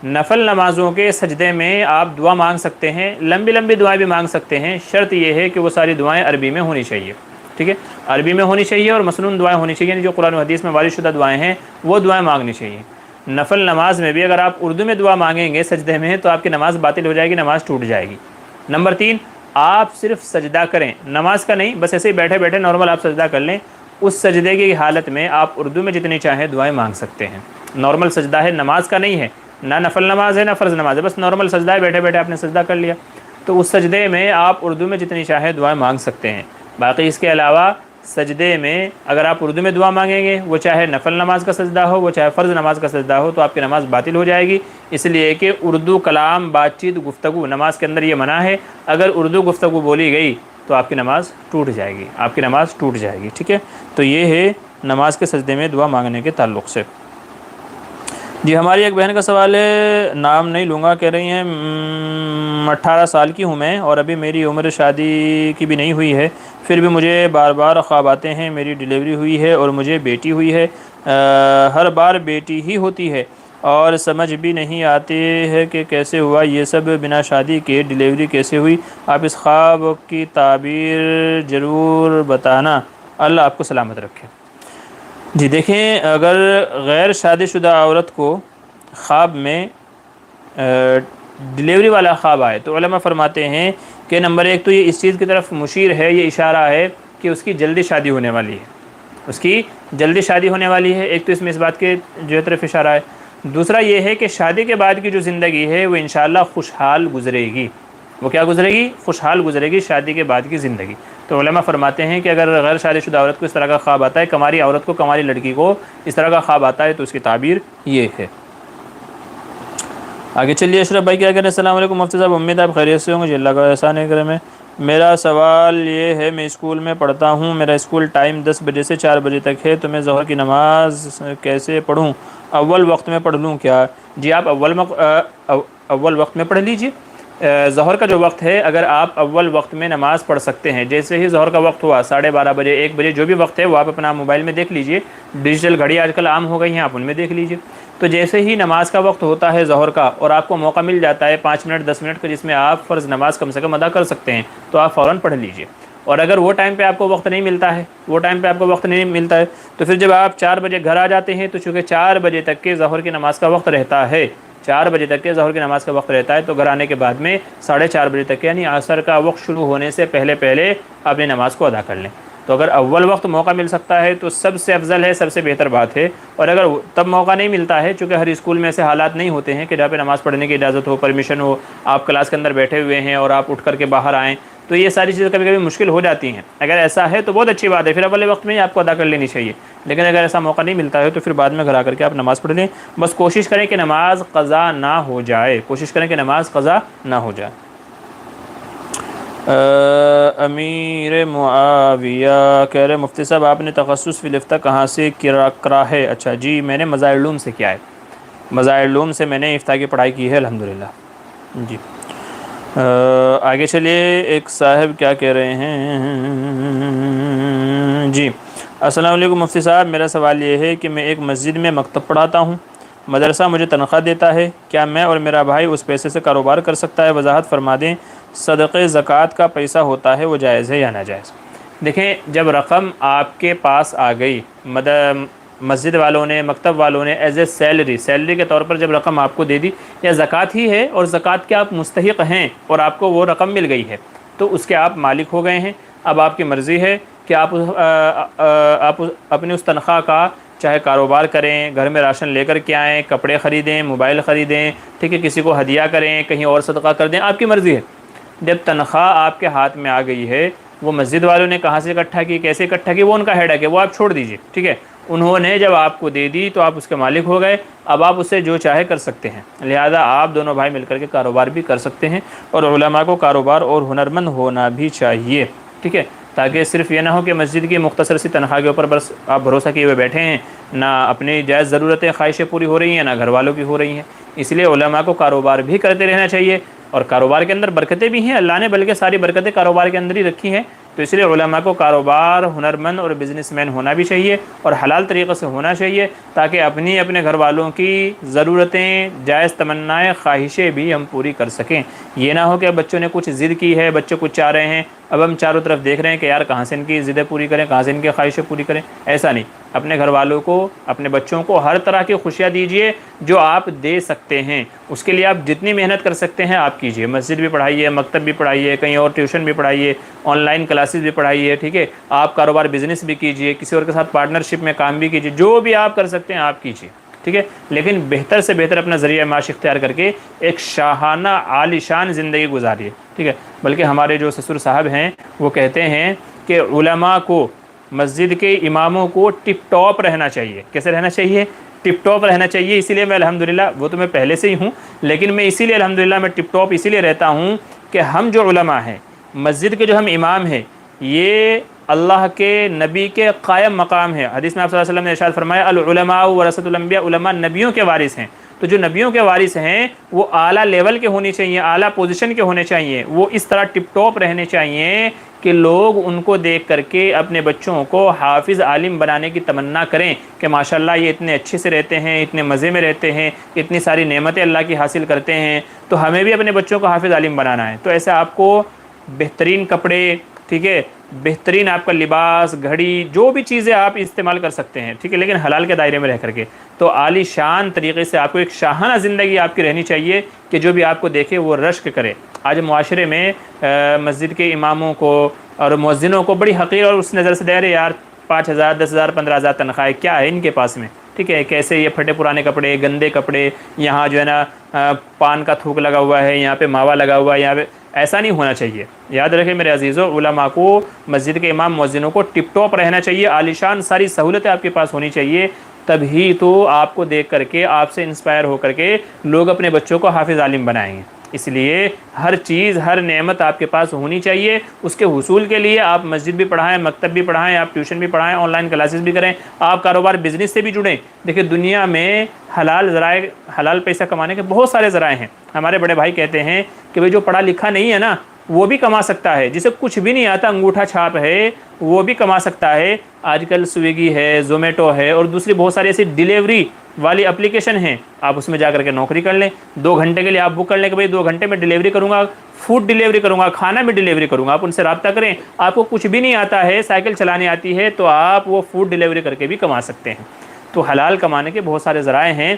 نفل نمازوں کے سجدے میں آپ دعا مانگ سکتے ہیں، لمبی لمبی دعائیں بھی مانگ سکتے ہیں، شرط یہ ہے کہ وہ ساری دعائیں عربی میں ہونی چاہیے، ٹھیک ہے، عربی میں ہونی چاہیے اور مسنون دعائیں ہونی چاہیے، یعنی جو قرآن و حدیث میں وارد شدہ دعائیں ہیں وہ دعائیں مانگنی چاہیے۔ نفل نماز میں بھی اگر آپ اردو میں دعا مانگیں گے سجدے میں تو آپ کی نماز باطل ہو جائے گی، نماز ٹوٹ جائے گی۔ نمبر 3، آپ صرف سجدہ کریں، نماز کا نہیں، بس ایسے ہی بیٹھے بیٹھے نارمل آپ سجدہ کر لیں، اس سجدے کی حالت میں آپ اردو میں جتنی چاہیں دعائیں مانگ سکتے ہیں۔ نارمل سجدہ ہے، نماز کا نہیں ہے، نہ نفل نماز ہے نہ فرض نماز ہے، بس نارمل سجدہ ہے، بیٹھے بیٹھے آپ نے سجدہ کر لیا، تو اس سجدے میں آپ اردو میں جتنی چاہیں دعائیں مانگ سکتے ہیں۔ باقی اس کے علاوہ سجدے میں اگر آپ اردو میں دعا مانگیں گے، وہ چاہے نفل نماز کا سجدہ ہو وہ چاہے فرض نماز کا سجدہ ہو، تو آپ کی نماز باطل ہو جائے گی، اس لیے کہ اردو کلام، بات چیت، گفتگو نماز کے اندر یہ منع ہے، اگر اردو گفتگو بولی گئی تو آپ کی نماز ٹوٹ جائے گی، آپ کی نماز ٹوٹ جائے گی، ٹھیک ہے۔ تو یہ ہے نماز کے سجدے میں دعا مانگنے کے تعلق سے۔ جی ہماری ایک بہن کا سوال ہے، نام نہیں لوں گا، کہہ رہی ہیں 18 سال کی ہوں میں اور ابھی میری عمر شادی کی بھی نہیں ہوئی ہے، پھر بھی مجھے بار بار خواب آتے ہیں میری ڈیلیوری ہوئی ہے اور مجھے بیٹی ہوئی ہے، ہر بار بیٹی ہی ہوتی ہے اور سمجھ بھی نہیں آتے ہے کہ کیسے ہوا یہ سب، بنا شادی کے ڈیلیوری کیسے ہوئی، آپ اس خواب کی تعبیر ضرور بتانا، اللہ آپ کو سلامت رکھے۔ جی دیکھیں، اگر غیر شادی شدہ عورت کو خواب میں ڈیلیوری والا خواب آئے تو علماء فرماتے ہیں کہ نمبر 1 تو یہ اس چیز کی طرف مشیر ہے، یہ اشارہ ہے کہ اس کی جلدی شادی ہونے والی ہے، اس کی جلدی شادی ہونے والی ہے، ایک تو اس میں اس بات کے جو طرف اشارہ ہے۔ دوسرا یہ ہے کہ شادی کے بعد کی جو زندگی ہے وہ انشاءاللہ خوشحال گزرے گی، وہ کیا گزرے گی؟ خوشحال گزرے گی شادی کے بعد کی زندگی۔ تو علماء فرماتے ہیں کہ اگر غیر شادی شدہ عورت کو اس طرح کا خواب آتا ہے، کماری عورت کو، کماری لڑکی کو اس طرح کا خواب آتا ہے تو اس کی تعبیر یہ ہے۔ آگے چلیے، اشرف بھائی کیا کہہ رہے ہیں؟ السلام علیکم مفتی صاحب، امید آپ خیریت سے ہوں گے جی، اللہ کا احسان ہے کرم ہے۔ میرا سوال یہ ہے، میں اسکول میں پڑھتا ہوں، میرا اسکول ٹائم 10 بجے سے 4 بجے تک ہے، تو میں ظہر کی نماز کیسے پڑھوں؟ اول وقت میں پڑھ لوں کیا؟ جی آپ اول وقت میں پڑھ لیجئے۔ ظہر کا جو وقت ہے اگر آپ اول وقت میں نماز پڑھ سکتے ہیں، جیسے ہی ظہر کا وقت ہوا 12:30 بجے، 1 بجے، جو بھی وقت ہے وہ آپ اپنا موبائل میں دیکھ لیجئے، ڈیجیٹل گھڑی آج کل عام ہو گئی ہیں، آپ ان میں دیکھ لیجئے۔ تو جیسے ہی نماز کا وقت ہوتا ہے ظہر کا اور آپ کو موقع مل جاتا ہے 5 منٹ 10 منٹ کا جس میں آپ فرض نماز کم سے کم ادا کر سکتے ہیں، تو آپ فوراً پڑھ لیجئے۔ اور اگر وہ ٹائم پہ آپ کو وقت نہیں ملتا ہے تو پھر جب آپ 4 بجے گھر آ جاتے ہیں، تو چونکہ 4 بجے تک کے ظہر کی نماز کا وقت رہتا ہے، 4 بجے تک کے ظہر کی نماز کا وقت رہتا ہے، تو گھر آنے کے بعد میں 4:30 بجے تک یعنی عصر کا وقت شروع ہونے سے پہلے اپنی نماز کو ادا کر لیں۔ تو تو اگر اول وقت موقع مل سکتا ہے تو سب سے افضل ہے، سب سے بہتر بات ہے۔ اور اگر تب موقع نہیں ملتا ہے، چونکہ ہر اسکول میں ایسے حالات نہیں ہوتے ہیں کہ جہاں پہ نماز پڑھنے کی اجازت ہو، پرمیشن ہو، آپ کلاس کے اندر بیٹھے ہوئے ہیں اور آپ اٹھ کر کے باہر آئیں، تو یہ ساری چیزیں کبھی کبھی مشکل ہو جاتی ہیں۔ اگر ایسا ہے تو بہت اچھی بات ہے، پھر اول وقت میں ہی آپ کو ادا کر لینی چاہیے۔ لیکن اگر ایسا موقع نہیں ملتا ہے تو پھر بعد میں گھر آ کر کے آپ نماز پڑھ لیں۔ بس کوشش کریں کہ نماز قضا نہ ہو جائے، کوشش کریں کہ نماز قضا نہ ہو جائے۔ امیر معاویہ کہہ رہے مفتی صاحب آپ نے تخصص فی الافتاء کہاں سے کرا ہے؟ اچھا جی، میں نے مظاہر العلوم سے کیا ہے، مظاہر العلوم سے میں نے افتاء کی پڑھائی کی ہے الحمدللہ جی۔ آگے چلیے، ایک صاحب کیا کہہ رہے ہیں جی۔ السلام علیکم مفتی صاحب، میرا سوال یہ ہے کہ میں ایک مسجد میں مکتب پڑھاتا ہوں، مدرسہ مجھے تنخواہ دیتا ہے، کیا میں اور میرا بھائی اس پیسے سے کاروبار کر سکتا ہے؟ وضاحت فرما دیں۔ صدقے زکوٰۃ کا پیسہ ہوتا ہے، وہ جائز ہے یا ناجائز؟ دیکھیں، جب رقم آپ کے پاس آ گئی، مسجد والوں نے، مکتب والوں نے ایز اے سیلری کے طور پر جب رقم آپ کو دے دی، یا زکوٰۃ ہی ہے اور زکوٰۃ کے آپ مستحق ہیں اور آپ کو وہ رقم مل گئی ہے، تو اس کے آپ مالک ہو گئے ہیں۔ اب آپ کی مرضی ہے کہ آپ اپنی اس تنخواہ کا چاہے کاروبار کریں، گھر میں راشن لے کر کے آئیں، کپڑے خریدیں، موبائل خریدیں، ٹھیک ہے، کسی کو ہدیہ کریں، کہیں اور صدقہ کر دیں، آپ کی مرضی ہے۔ جب تنخواہ آپ کے ہاتھ میں آ گئی ہے، وہ مسجد والوں نے کہاں سے اکٹھا کی، کیسے اکٹھا کی، وہ ان کا ہیڈک ہے، وہ آپ چھوڑ دیجئے، ٹھیک ہے۔ انہوں نے جب آپ کو دے دی تو آپ اس کے مالک ہو گئے، اب آپ اسے جو چاہے کر سکتے ہیں، لہذا آپ دونوں بھائی مل کر کے کاروبار بھی کر سکتے ہیں۔ اور علماء کو کاروبار اور ہنرمند ہونا بھی چاہیے، ٹھیک ہے، تاکہ صرف یہ نہ ہو کہ مسجد کی مختصر سی تنخواہ کے اوپر بس آپ بھروسہ کیے ہوئے بیٹھے ہیں، نہ اپنی جائز ضرورتیں خواہشیں پوری ہو رہی ہیں، نہ گھر والوں کی ہو رہی ہیں۔ اس لیے علماء کو کاروبار بھی کرتے رہنا چاہیے، اور کاروبار کے اندر برکتیں بھی ہیں، اللہ نے بلکہ ساری برکتیں کاروبار کے اندر ہی رکھی ہیں، تو اس لیے علماء کو کاروبار، ہنرمند اور بزنس مین ہونا بھی چاہیے، اور حلال طریقے سے ہونا چاہیے، تاکہ اپنے گھر والوں کی ضرورتیں، جائز تمنائیں، خواہشیں بھی ہم پوری کر سکیں۔ یہ نہ ہو کہ بچوں نے کچھ ضد کی ہے، بچے کچھ چاہ رہے ہیں، اب ہم چاروں طرف دیکھ رہے ہیں کہ یار کہاں سے ان کی ضدیں پوری کریں، کہاں سے ان کی خواہشیں پوری کریں۔ ایسا نہیں، اپنے گھر والوں کو، اپنے بچوں کو ہر طرح کی خوشیاں دیجیے جو آپ دے سکتے ہیں، اس کے لیے آپ جتنی محنت کر سکتے ہیں آپ کیجیے، مسجد بھی پڑھائیے، مکتب بھی پڑھائیے، کہیں اور ٹیوشن بھی پڑھائیے، آن لائن کلاسز بھی پڑھائیے، ٹھیک ہے، آپ کاروبار بزنس بھی کیجیے، کسی اور کے ساتھ پارٹنرشپ میں کام بھی کیجیے، جو بھی آپ کر سکتے ہیں آپ کیجیے، ٹھیک ہے، لیکن بہتر سے بہتر اپنا ذریعہ معاش اختیار کر کے ایک شاہانہ عالی شان زندگی گزاریے، ٹھیک ہے۔ بلکہ ہمارے جو سسر صاحب ہیں وہ کہتے ہیں کہ علماء کو، مسجد کے اماموں کو ٹپ ٹاپ رہنا چاہیے۔ کیسے رہنا چاہیے؟ ٹپ ٹاپ رہنا چاہیے۔ اسی لیے میں الحمدللہ، وہ تو میں پہلے سے ہی ہوں، لیکن میں اسی لیے الحمدللہ میں ٹپ ٹاپ اسی لیے رہتا ہوں کہ ہم جو علماء ہیں، مسجد کے جو ہم امام ہیں، یہ اللہ کے نبی کے قائم مقام ہے۔ حدیث میں آپ صلی اللہ علیہ وسلم نے ارشاد فرمایا العلماء ورثۃ الانبیاء، علماء نبیوں کے وارث ہیں۔ تو جو نبیوں کے وارث ہیں وہ اعلیٰ لیول کے ہونے چاہیے، اعلیٰ پوزیشن کے ہونے چاہیے، وہ اس طرح ٹپ ٹاپ رہنے چاہیے کہ لوگ ان کو دیکھ کر کے اپنے بچوں کو حافظ عالم بنانے کی تمنا کریں کہ ماشاءاللہ یہ اتنے اچھے سے رہتے ہیں، اتنے مزے میں رہتے ہیں، اتنی ساری نعمتیں اللہ کی حاصل کرتے ہیں، تو ہمیں بھی اپنے بچوں کو حافظ عالم بنانا ہے۔ تو ایسے آپ کو بہترین کپڑے، ٹھیک ہے، بہترین آپ کا لباس، گھڑی، جو بھی چیزیں آپ استعمال کر سکتے ہیں، ٹھیک ہے، لیکن حلال کے دائرے میں رہ کر کے، تو عالی شان طریقے سے آپ کو ایک شاہانہ زندگی آپ کی رہنی چاہیے کہ جو بھی آپ کو دیکھے وہ رشک کرے۔ آج معاشرے میں مسجد کے اماموں کو اور مؤذنوں کو بڑی حقیر اور اس نظر سے دے رہے، یار 5,000 10,000 15,000 تنخواہیں کیا ہے ان کے پاس میں، ٹھیک ہے، کیسے یہ پھٹے پرانے کپڑے، گندے کپڑے، یہاں جو ہے نا پان کا تھوک لگا ہوا ہے، یہاں پہ ماوا لگا ہوا ہے، یہاں پہ، ایسا نہیں ہونا چاہیے۔ یاد رکھیں میرے عزیزوں، علماء کو، مسجد کے امام مؤذنوں کو ٹپ ٹاپ رہنا چاہیے، عالی شان ساری سہولتیں آپ کے پاس ہونی چاہیے، تبھی تو آپ کو دیکھ کر کے، آپ سے انسپائر ہو کر کے لوگ اپنے بچوں کو حافظ عالم بنائیں گے۔ اس لیے ہر چیز، ہر نعمت آپ کے پاس ہونی چاہیے، اس کے حصول کے لیے آپ مسجد بھی پڑھائیں، مکتب بھی پڑھائیں، آپ ٹیوشن بھی پڑھائیں، آن لائن کلاسز بھی کریں، آپ کاروبار بزنس سے بھی جڑیں۔ دیکھیں دنیا میں حلال ذرائع، حلال پیسہ کمانے کے بہت سارے ذرائع ہیں۔ ہمارے بڑے بھائی کہتے ہیں کہ بھئی جو پڑھا لکھا نہیں ہے نا وہ بھی کما سکتا ہے، جسے کچھ بھی نہیں آتا، انگوٹھا چھاپ ہے، وہ بھی کما سکتا ہے۔ آج کل سویگی ہے، زومیٹو ہے، اور دوسری بہت ساری ایسی ڈیلیوری والی اپلیکیشن ہیں، آپ اس میں جا کر کے نوکری کر لیں، 2 گھنٹے کے لیے آپ بک کر لیں کہ بھئی 2 گھنٹے میں ڈیلیوری کروں گا، فوڈ ڈیلیوری کروں گا، کھانا میں ڈیلیوری کروں گا، آپ ان سے رابطہ کریں۔ آپ کو کچھ بھی نہیں آتا ہے، سائیکل چلانے آتی ہے، تو آپ وہ فوڈ ڈیلیوری کر کے بھی کما سکتے ہیں۔ تو حلال کمانے کے بہت سارے ذرائع ہیں،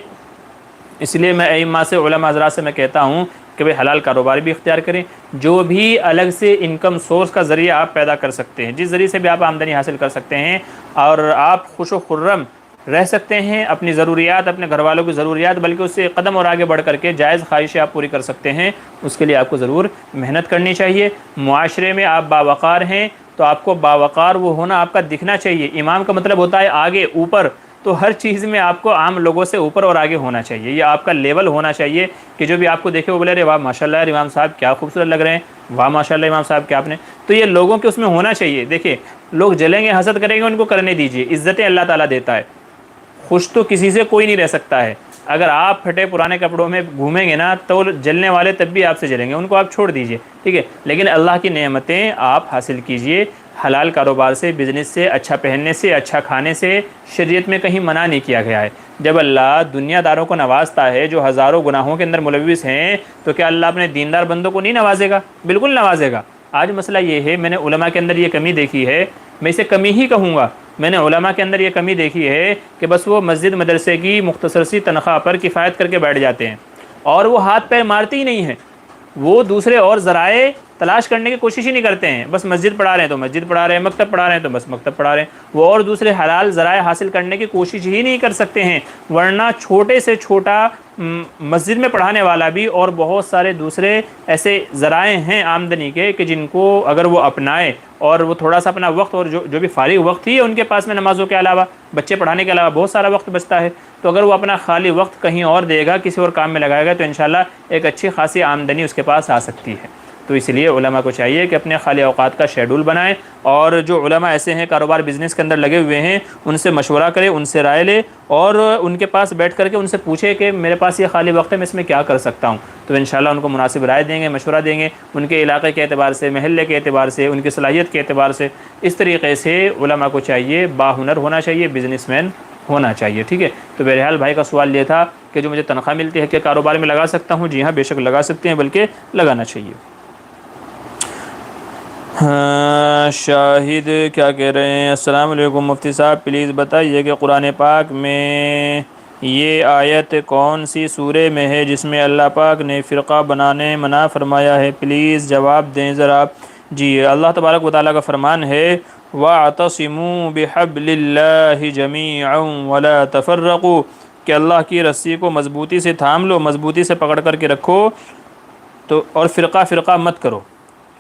اس لیے میں ائمہ سے، علماء حضرات سے میں کہتا ہوں کہ بھئی حلال کاروبار بھی اختیار کریں، جو بھی الگ سے انکم سورس کا ذریعہ آپ پیدا کر سکتے ہیں، جس ذریعے سے بھی آپ آمدنی حاصل کر سکتے ہیں اور آپ خوش و خرم رہ سکتے ہیں، اپنی ضروریات، اپنے گھر والوں کی ضروریات، بلکہ اس سے قدم اور آگے بڑھ کر کے جائز خواہشیں آپ پوری کر سکتے ہیں، اس کے لیے آپ کو ضرور محنت کرنی چاہیے۔ معاشرے میں آپ باوقار ہیں تو آپ کو باوقار وہ ہونا آپ کا دکھنا چاہیے۔ امام کا مطلب ہوتا ہے آگے، اوپر، تو ہر چیز میں آپ کو عام لوگوں سے اوپر اور آگے ہونا چاہیے، یہ آپ کا لیول ہونا چاہیے کہ جو بھی آپ کو دیکھے وہ بولے ارے واہ ماشاءاللہ یار امام صاحب کیا خوبصورت لگ رہے ہیں، واہ ماشاءاللہ امام صاحب کیا آپ نے، تو یہ لوگوں کے اس میں ہونا چاہیے۔ دیکھیں لوگ جلیں گے، حسد کریں گے، ان کو کرنے دیجیے، عزتیں اللہ تعالیٰ دیتا ہے، خوش تو کسی سے کوئی نہیں رہ سکتا ہے۔ اگر آپ پھٹے پرانے کپڑوں میں گھومیں گے نا تو جلنے والے تب بھی آپ سے جلیں گے، ان کو آپ چھوڑ دیجئے، ٹھیک ہے، لیکن اللہ کی نعمتیں آپ حاصل کیجئے، حلال کاروبار سے، بزنس سے، اچھا پہننے سے، اچھا کھانے سے، شریعت میں کہیں منع نہیں کیا گیا ہے۔ جب اللہ دنیا داروں کو نوازتا ہے جو ہزاروں گناہوں کے اندر ملوث ہیں تو کیا اللہ اپنے دیندار بندوں کو نہیں نوازے گا؟ بالکل نوازے گا۔ آج مسئلہ یہ ہے، میں نے علماء کے اندر یہ کمی دیکھی ہے، میں اسے کمی ہی کہوں گا، میں نے علماء کے اندر یہ کمی دیکھی ہے کہ بس وہ مسجد مدرسے کی مختصر سی تنخواہ پر کفایت کر کے بیٹھ جاتے ہیں اور وہ ہاتھ پیر مارتے ہی نہیں ہیں، وہ دوسرے اور ذرائع تلاش کرنے کی کوشش ہی نہیں کرتے ہیں، بس مسجد پڑھا رہے ہیں تو مسجد پڑھا رہے ہیں، مکتب پڑھا رہے ہیں تو بس مکتب پڑھا رہے ہیں، وہ اور دوسرے حلال ذرائع حاصل کرنے کی کوشش ہی نہیں کر سکتے ہیں۔ ورنہ چھوٹے سے چھوٹا مسجد میں پڑھانے والا بھی اور بہت سارے دوسرے ایسے ذرائع ہیں آمدنی کے کہ جن کو اگر وہ اپنائے اور وہ تھوڑا سا اپنا وقت اور جو بھی فارغ وقت ہی ہے ان کے پاس میں نمازوں کے علاوہ، بچے پڑھانے کے علاوہ بہت سارا وقت بچتا ہے، تو اگر وہ اپنا خالی وقت کہیں اور دے گا، کسی اور کام میں لگائے گا، تو انشاءاللہ ایک اچھی خاصی آمدنی اس کے پاس آ سکتی ہے۔ تو اس لیے علماء کو چاہیے کہ اپنے خالی اوقات کا شیڈول بنائیں، اور جو علماء ایسے ہیں کاروبار بزنس کے اندر لگے ہوئے ہیں ان سے مشورہ کرے، ان سے رائے لے، اور ان کے پاس بیٹھ کر کے ان سے پوچھے کہ میرے پاس یہ خالی وقت ہے میں اس میں کیا کر سکتا ہوں، تو انشاءاللہ ان کو مناسب رائے دیں گے، مشورہ دیں گے، ان کے علاقے کے اعتبار سے، محلے کے اعتبار سے، ان کی صلاحیت کے اعتبار سے۔ اس طریقے سے علماء کو چاہیے، باہنر ہونا چاہیے، بزنس مین ہونا چاہیے، ٹھیک ہے۔ تو بہرحال بھائی کا سوال یہ تھا کہ جو مجھے تنخواہ ملتی ہے کہ کاروبار میں لگا سکتا ہوں؟ جی ہاں بے شک لگا سکتے ہیں، بلکہ لگانا چاہیے۔ ہاں شاہد کیا کہہ رہے ہیں؟ السلام علیکم مفتی صاحب، پلیز بتائیے کہ قرآن پاک میں یہ آیت کون سی سورہ میں ہے جس میں اللہ پاک نے فرقہ بنانے منع فرمایا ہے؟ پلیز جواب دیں ذرا۔ جی اللہ تبارک و تعالیٰ کا فرمان ہے وَاعْتَصِمُوا بِحَبْلِ اللَّهِ جَمِيعًا وَلَا تَفَرَّقُوا، کہ اللہ کی رسی کو مضبوطی سے تھام لو، مضبوطی سے پکڑ کر کے رکھو، تو اور فرقہ فرقہ مت کرو،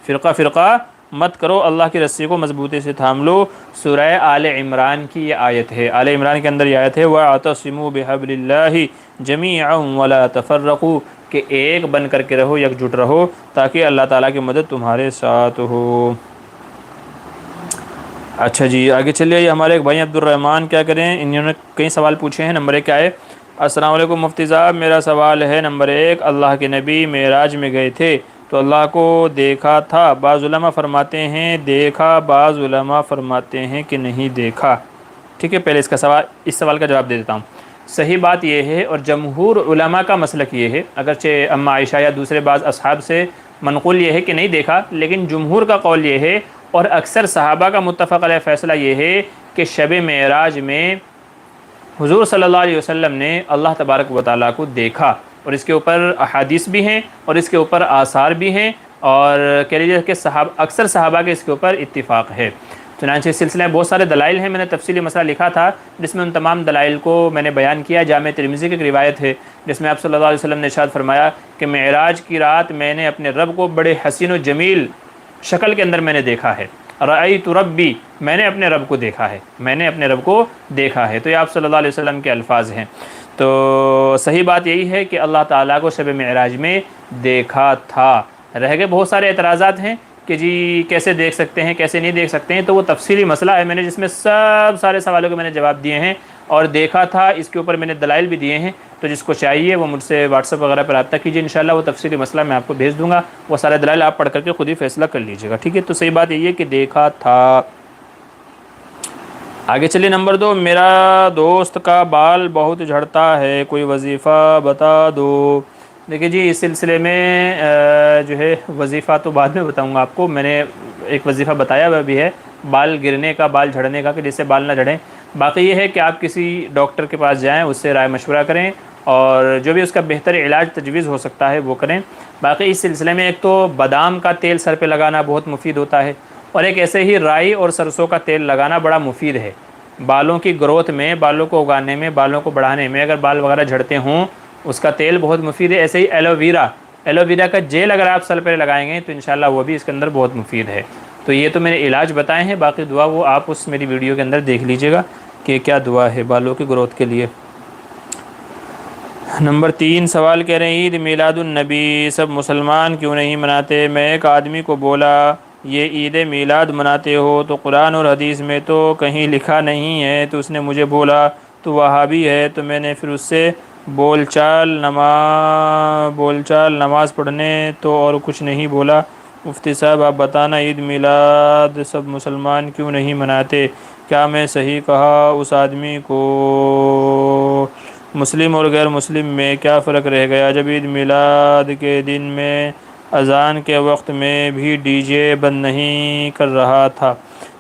فرقہ فرقہ مت کرو، اللہ کی رسی کو مضبوطی سے تھام لو۔ سورہ آل عمران کی یہ آیت ہے، آل عمران کے اندر یہ آیت ہے وَاعْتَصِمُوا بِحَبْلِ اللَّهِ جَمِيعًا وَلَا تَفَرَّقُوا، کہ ایک بن کر کے رہو، یکجٹ رہو، تاکہ اللہ تعالیٰ کی مدد تمہارے ساتھ ہو۔ اچھا جی آگے چلیے، یہ ہمارے ایک بھائی عبد الرحمن کیا کریں، انہوں نے کئی سوال پوچھے ہیں۔ نمبر 1 کیا ہے؟ السلام علیکم مفتی صاحب، میرا سوال ہے نمبر 1، اللہ کے نبی معراج میں گئے تھے تو اللہ کو دیکھا تھا، بعض علماء فرماتے ہیں دیکھا، بعض علماء فرماتے ہیں کہ نہیں دیکھا، ٹھیک ہے۔ پہلے اس سوال کا جواب دے دیتا ہوں۔ صحیح بات یہ ہے اور جمہور علماء کا مسلک یہ ہے، اگرچہ اما عائشہ یا دوسرے بعض اصحاب سے منقول یہ ہے کہ نہیں دیکھا، لیکن جمہور کا قول یہ ہے اور اکثر صحابہ کا متفق علیہ فیصلہ یہ ہے کہ شب معراج میں حضور صلی اللہ علیہ وسلم نے اللہ تبارک و تعالیٰ کو دیکھا، اور اس کے اوپر احادیث بھی ہیں اور اس کے اوپر آثار بھی ہیں، اور کہہ لیجیے کہ اکثر صحابہ کے اس کے اوپر اتفاق ہے۔ چنانچہ اس سلسلے میں بہت سارے دلائل ہیں، میں نے تفصیلی مسئلہ لکھا تھا جس میں ان تمام دلائل کو میں نے بیان کیا۔ جامع ترمذی کی ایک روایت ہے جس میں آپ صلی اللہ علیہ وسلم نے ارشاد فرمایا کہ معراج کی رات میں نے اپنے رب کو بڑے حسین و جمیل شکل کے اندر میں نے دیکھا ہے، رأیت ربی، میں نے اپنے رب کو دیکھا ہے، میں نے اپنے رب کو دیکھا ہے، تو یہ آپ صلی اللہ علیہ وسلم کے الفاظ ہیں۔ تو صحیح بات یہی ہے کہ اللہ تعالیٰ کو شب معراج میں دیکھا تھا۔ رہ گئے بہت سارے اعتراضات ہیں کہ جی کیسے دیکھ سکتے ہیں، کیسے نہیں دیکھ سکتے ہیں، تو وہ تفصیلی مسئلہ ہے، میں نے جس میں سارے سوالوں کے میں نے جواب دیے ہیں، اور دیکھا تھا اس کے اوپر میں نے دلائل بھی دیے ہیں، تو جس کو چاہیے وہ مجھ سے واٹس ایپ وغیرہ پر رابطہ کیجیے، انشاءاللہ وہ تفصیلی مسئلہ میں آپ کو بھیج دوں گا، وہ سارے دلائل آپ پڑھ کر کے خود ہی فیصلہ کر لیجیے گا، ٹھیک ہے۔ تو صحیح بات یہی ہے کہ دیکھا تھا۔ آگے چلیے نمبر 2، میرا دوست کا بال بہت جھڑتا ہے، کوئی وظیفہ بتا دو۔ دیکھیے جی اس سلسلے میں جو ہے وظیفہ تو بعد میں بتاؤں گا آپ کو، میں نے ایک وظیفہ بتایا ہوا بھی ہے بال گرنے کا، بال جھڑنے کا، کہ جس سے بال نہ جھڑیں۔ باقی یہ ہے کہ آپ کسی ڈاکٹر کے پاس جائیں، اس سے رائے مشورہ کریں، اور جو بھی اس کا بہتر علاج تجویز ہو سکتا ہے وہ کریں۔ باقی اس سلسلے میں ایک تو بادام کا تیل سر پہ لگانا بہت مفید ہوتا ہے، اور ایک ایسے ہی رائی اور سرسوں کا تیل لگانا بڑا مفید ہے بالوں کی گروتھ میں، بالوں کو اگانے میں، بالوں کو بڑھانے میں۔ اگر بال وغیرہ جھڑتے ہوں اس کا تیل بہت مفید ہے۔ ایسے ہی ایلو ویرا کا جیل اگر آپ سر پہ لگائیں گے تو انشاءاللہ وہ بھی اس کے اندر بہت مفید ہے۔ تو یہ تو میں نے علاج بتائے ہیں، باقی دعا وہ آپ اس میری ویڈیو کے اندر دیکھ لیجئے گا کہ کیا دعا ہے بالوں کی گروتھ کے لیے۔ نمبر 3 سوال کہہ رہے ہیں عید میلاد النبی سب مسلمان کیوں نہیں مناتے؟ میں ایک آدمی کو بولا یہ عید میلاد مناتے ہو تو قرآن اور حدیث میں تو کہیں لکھا نہیں ہے، تو اس نے مجھے بولا تو وہابی ہے، تو میں نے پھر اس سے بول چال نماز پڑھنے تو اور کچھ نہیں بولا۔ مفتی صاحب آپ بتانا عید میلاد سب مسلمان کیوں نہیں مناتے؟ کیا میں صحیح کہا؟ اس آدمی کو مسلم اور غیر مسلم میں کیا فرق رہ گیا جب عید میلاد کے دن میں اذان کے وقت میں بھی ڈی جے بند نہیں کر رہا تھا؟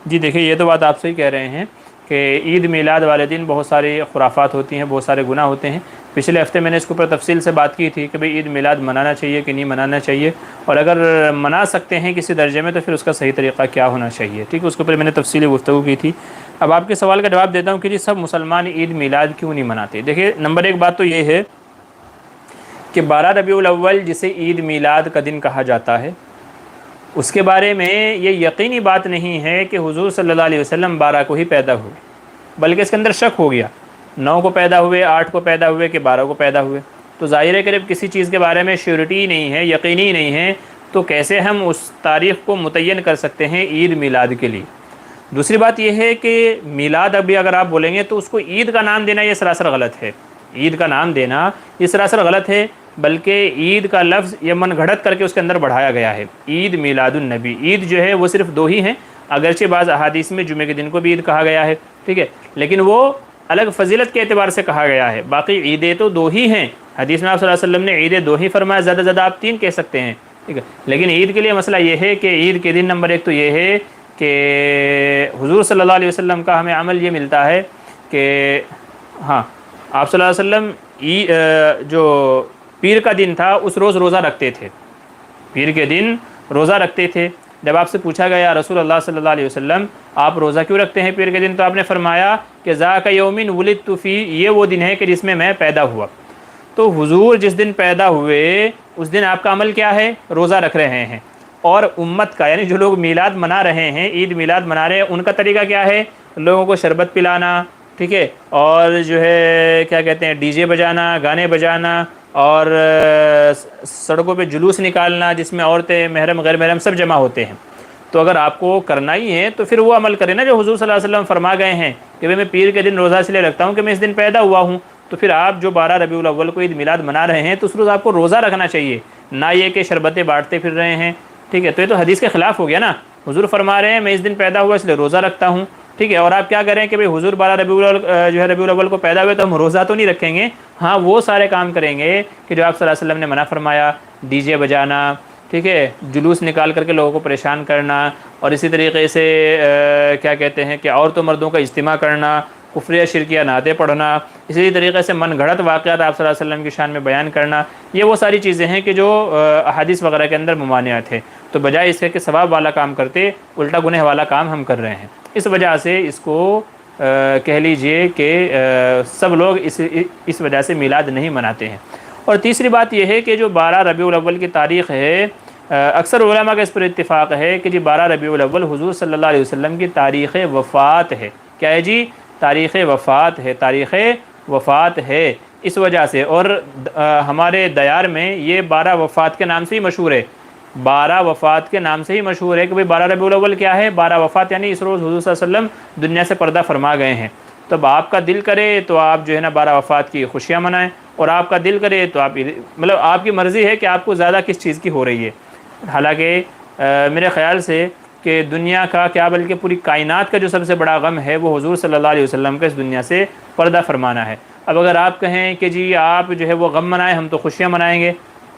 جی دیکھیں یہ تو بات آپ صحیح کہہ رہے ہیں کہ عید میلاد والے دن بہت ساری خرافات ہوتی ہیں، بہت سارے گناہ ہوتے ہیں۔ پچھلے ہفتے میں نے اس کے اوپر تفصیل سے بات کی تھی کہ بھئی عید میلاد منانا چاہیے کہ نہیں منانا چاہیے، اور اگر منا سکتے ہیں کسی درجے میں تو پھر اس کا صحیح طریقہ کیا ہونا چاہیے، ٹھیک ہے، اس کے اوپر میں نے تفصیلی گفتگو کی تھی۔ اب آپ کے سوال کا جواب دیتا ہوں کہ جی سب مسلمان عید میلاد کیوں نہیں مناتے؟ دیکھیے نمبر 1 بات تو یہ ہے کہ 12 ربیع الاول جسے عید میلاد کا دن کہا جاتا ہے، اس کے بارے میں یہ یقینی بات نہیں ہے کہ حضور صلی اللہ علیہ وسلم 12 کو ہی پیدا ہوئے، بلکہ اس کے اندر شک ہو گیا 9 کو پیدا ہوئے، 8 کو پیدا ہوئے کہ 12 کو پیدا ہوئے۔ تو ظاہر ہے کہ جب کسی چیز کے بارے میں شیورٹی نہیں ہے، یقینی نہیں ہے، تو کیسے ہم اس تاریخ کو متعین کر سکتے ہیں عید میلاد کے لیے؟ دوسری بات یہ ہے کہ میلاد ابھی اگر آپ بولیں گے تو اس کو عید کا نام دینا یہ سراسر غلط ہے، عید کا نام دینا یہ سراسر غلط ہے، بلکہ عید کا لفظ یہ من گھڑت کر کے اس کے اندر بڑھایا گیا ہے۔ عید میلاد النبی، عید جو ہے وہ صرف 2 ہی ہیں، اگرچہ بعض احادیث میں جمعے کے دن کو بھی عید کہا گیا ہے، ٹھیک ہے، لیکن وہ الگ فضیلت کے اعتبار سے کہا گیا ہے، باقی عیدیں تو 2 ہی ہیں۔ حدیث میں آپ صلی اللہ علیہ وسلم نے عیدیں 2 ہی فرمایا، زیادہ سے زیادہ آپ 3 کہہ سکتے ہیں، ٹھیک ہے، لیکن عید کے لیے مسئلہ یہ ہے کہ عید کے دن نمبر 1 تو یہ ہے کہ حضور صلی اللہ علیہ وسلم کا ہمیں عمل یہ ملتا ہے کہ ہاں آپ صلی اللہ علیہ وسلم جو پیر کا دن تھا اس روز روزہ رکھتے تھے، پیر کے دن روزہ رکھتے تھے۔ جب آپ سے پوچھا گیا یا رسول اللہ صلی اللہ علیہ وسلم آپ روزہ کیوں رکھتے ہیں پیر کے دن، تو آپ نے فرمایا کہ ذاک یوم ولدت فی، یہ وہ دن ہے کہ جس میں پیدا ہوا۔ تو حضور جس دن پیدا ہوئے اس دن آپ کا عمل کیا ہے؟ روزہ رکھ رہے ہیں، اور امت کا یعنی جو لوگ میلاد منا رہے ہیں، عید میلاد منا رہے ہیں، ان کا طریقہ کیا ہے؟ لوگوں کو شربت پلانا، ٹھیک ہے، اور جو ہے کیا کہتے ہیں ڈی جے بجانا، گانے بجانا، اور سڑکوں پہ جلوس نکالنا جس میں عورتیں محرم غیر محرم سب جمع ہوتے ہیں۔ تو اگر آپ کو کرنا ہی ہے تو پھر وہ عمل کریں نا جو حضور صلی اللہ علیہ وسلم فرما گئے ہیں کہ میں پیر کے دن روزہ اس لیے رکھتا ہوں کہ میں اس دن پیدا ہوا ہوں۔ تو پھر آپ جو 12 ربیع الاول کو عید میلاد منا رہے ہیں تو اس روز آپ کو روزہ رکھنا چاہیے، نہ یہ کہ شربتیں بانٹتے پھر رہے ہیں، ٹھیک ہے، تو یہ تو حدیث کے خلاف ہو گیا نا۔ حضور فرما رہے ہیں میں اس دن پیدا ہوا اس لیے روزہ رکھتا ہوں، ٹھیک ہے، اور آپ کیا کریں کہ بھئی حضور 12 ربیع الاول کو پیدا ہوئے تو ہم روزہ تو نہیں رکھیں گے، ہاں وہ سارے کام کریں گے کہ جو آپ صلی اللہ علیہ وسلم نے منع فرمایا، ڈی جے بجانا، ٹھیک ہے، جلوس نکال کر کے لوگوں کو پریشان کرنا، اور اسی طریقے سے کیا کہتے ہیں کہ عورتوں مردوں کا اجتماع کرنا، کفریہ شرکیہ نعتیں پڑھنا، اسی طریقے سے من گھڑت واقعات آپ صلی اللہ علیہ وسلم کی شان میں بیان کرنا، یہ وہ ساری چیزیں ہیں کہ جو احادیث وغیرہ کے اندر ممانعت ہے۔ تو بجائے اس کے ثواب والا کام کرتے الٹا گنہ والا کام ہم کر رہے ہیں، اس وجہ سے اس کو کہہ لیجئے کہ سب لوگ اس وجہ سے میلاد نہیں مناتے ہیں۔ اور تیسری بات یہ ہے کہ جو 12 ربیع الاول کی تاریخ ہے، اکثر علماء کا اس پر اتفاق ہے کہ جی 12 ربیع الاول حضور صلی اللہ علیہ وسلم کی تاریخ وفات ہے۔ کیا ہے جی؟ تاریخ وفات ہے، تاریخ وفات ہے، اس وجہ سے۔ اور ہمارے دیار میں یہ 12 وفات کے نام سے ہی مشہور ہے، 12 وفات کے نام سے ہی مشہور ہے کہ بھئی 12 ربیع الاول کیا ہے؟ 12 وفات، یعنی اس روز حضور صلی اللہ علیہ وسلم دنیا سے پردہ فرما گئے ہیں۔ تو اب آپ کا دل کرے تو آپ جو ہے نا 12 وفات کی خوشیاں منائیں، اور آپ کا دل کرے تو آپ مطلب آپ کی مرضی ہے کہ آپ کو زیادہ کس چیز کی ہو رہی ہے۔ حالانکہ میرے خیال سے کہ دنیا کا کیا بلکہ پوری کائنات کا جو سب سے بڑا غم ہے وہ حضور صلی اللہ علیہ وسلم کا اس دنیا سے پردہ فرمانا ہے۔ اب اگر آپ کہیں کہ جی آپ جو ہے وہ غم منائیں، ہم تو خوشیاں منائیں گے،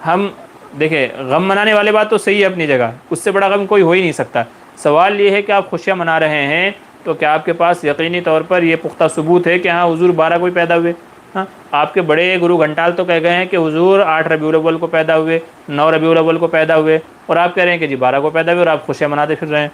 ہم دیکھیں غم منانے والی بات تو صحیح ہے اپنی جگہ، اس سے بڑا غم کوئی ہو ہی نہیں سکتا۔ سوال یہ ہے کہ آپ خوشیاں منا رہے ہیں تو کیا آپ کے پاس یقینی طور پر یہ پختہ ثبوت ہے کہ ہاں حضور 12 کو ہی پیدا ہوئے؟ ہاں، آپ کے بڑے گرو گھنٹال تو کہہ گئے ہیں کہ حضور 8 ربیع الاول کو پیدا ہوئے، 9 ربیع الاول کو پیدا ہوئے، اور آپ کہہ رہے ہیں کہ جی 12 کو پیدا ہوئے اور آپ خوشیاں مناتے پھر رہے ہیں۔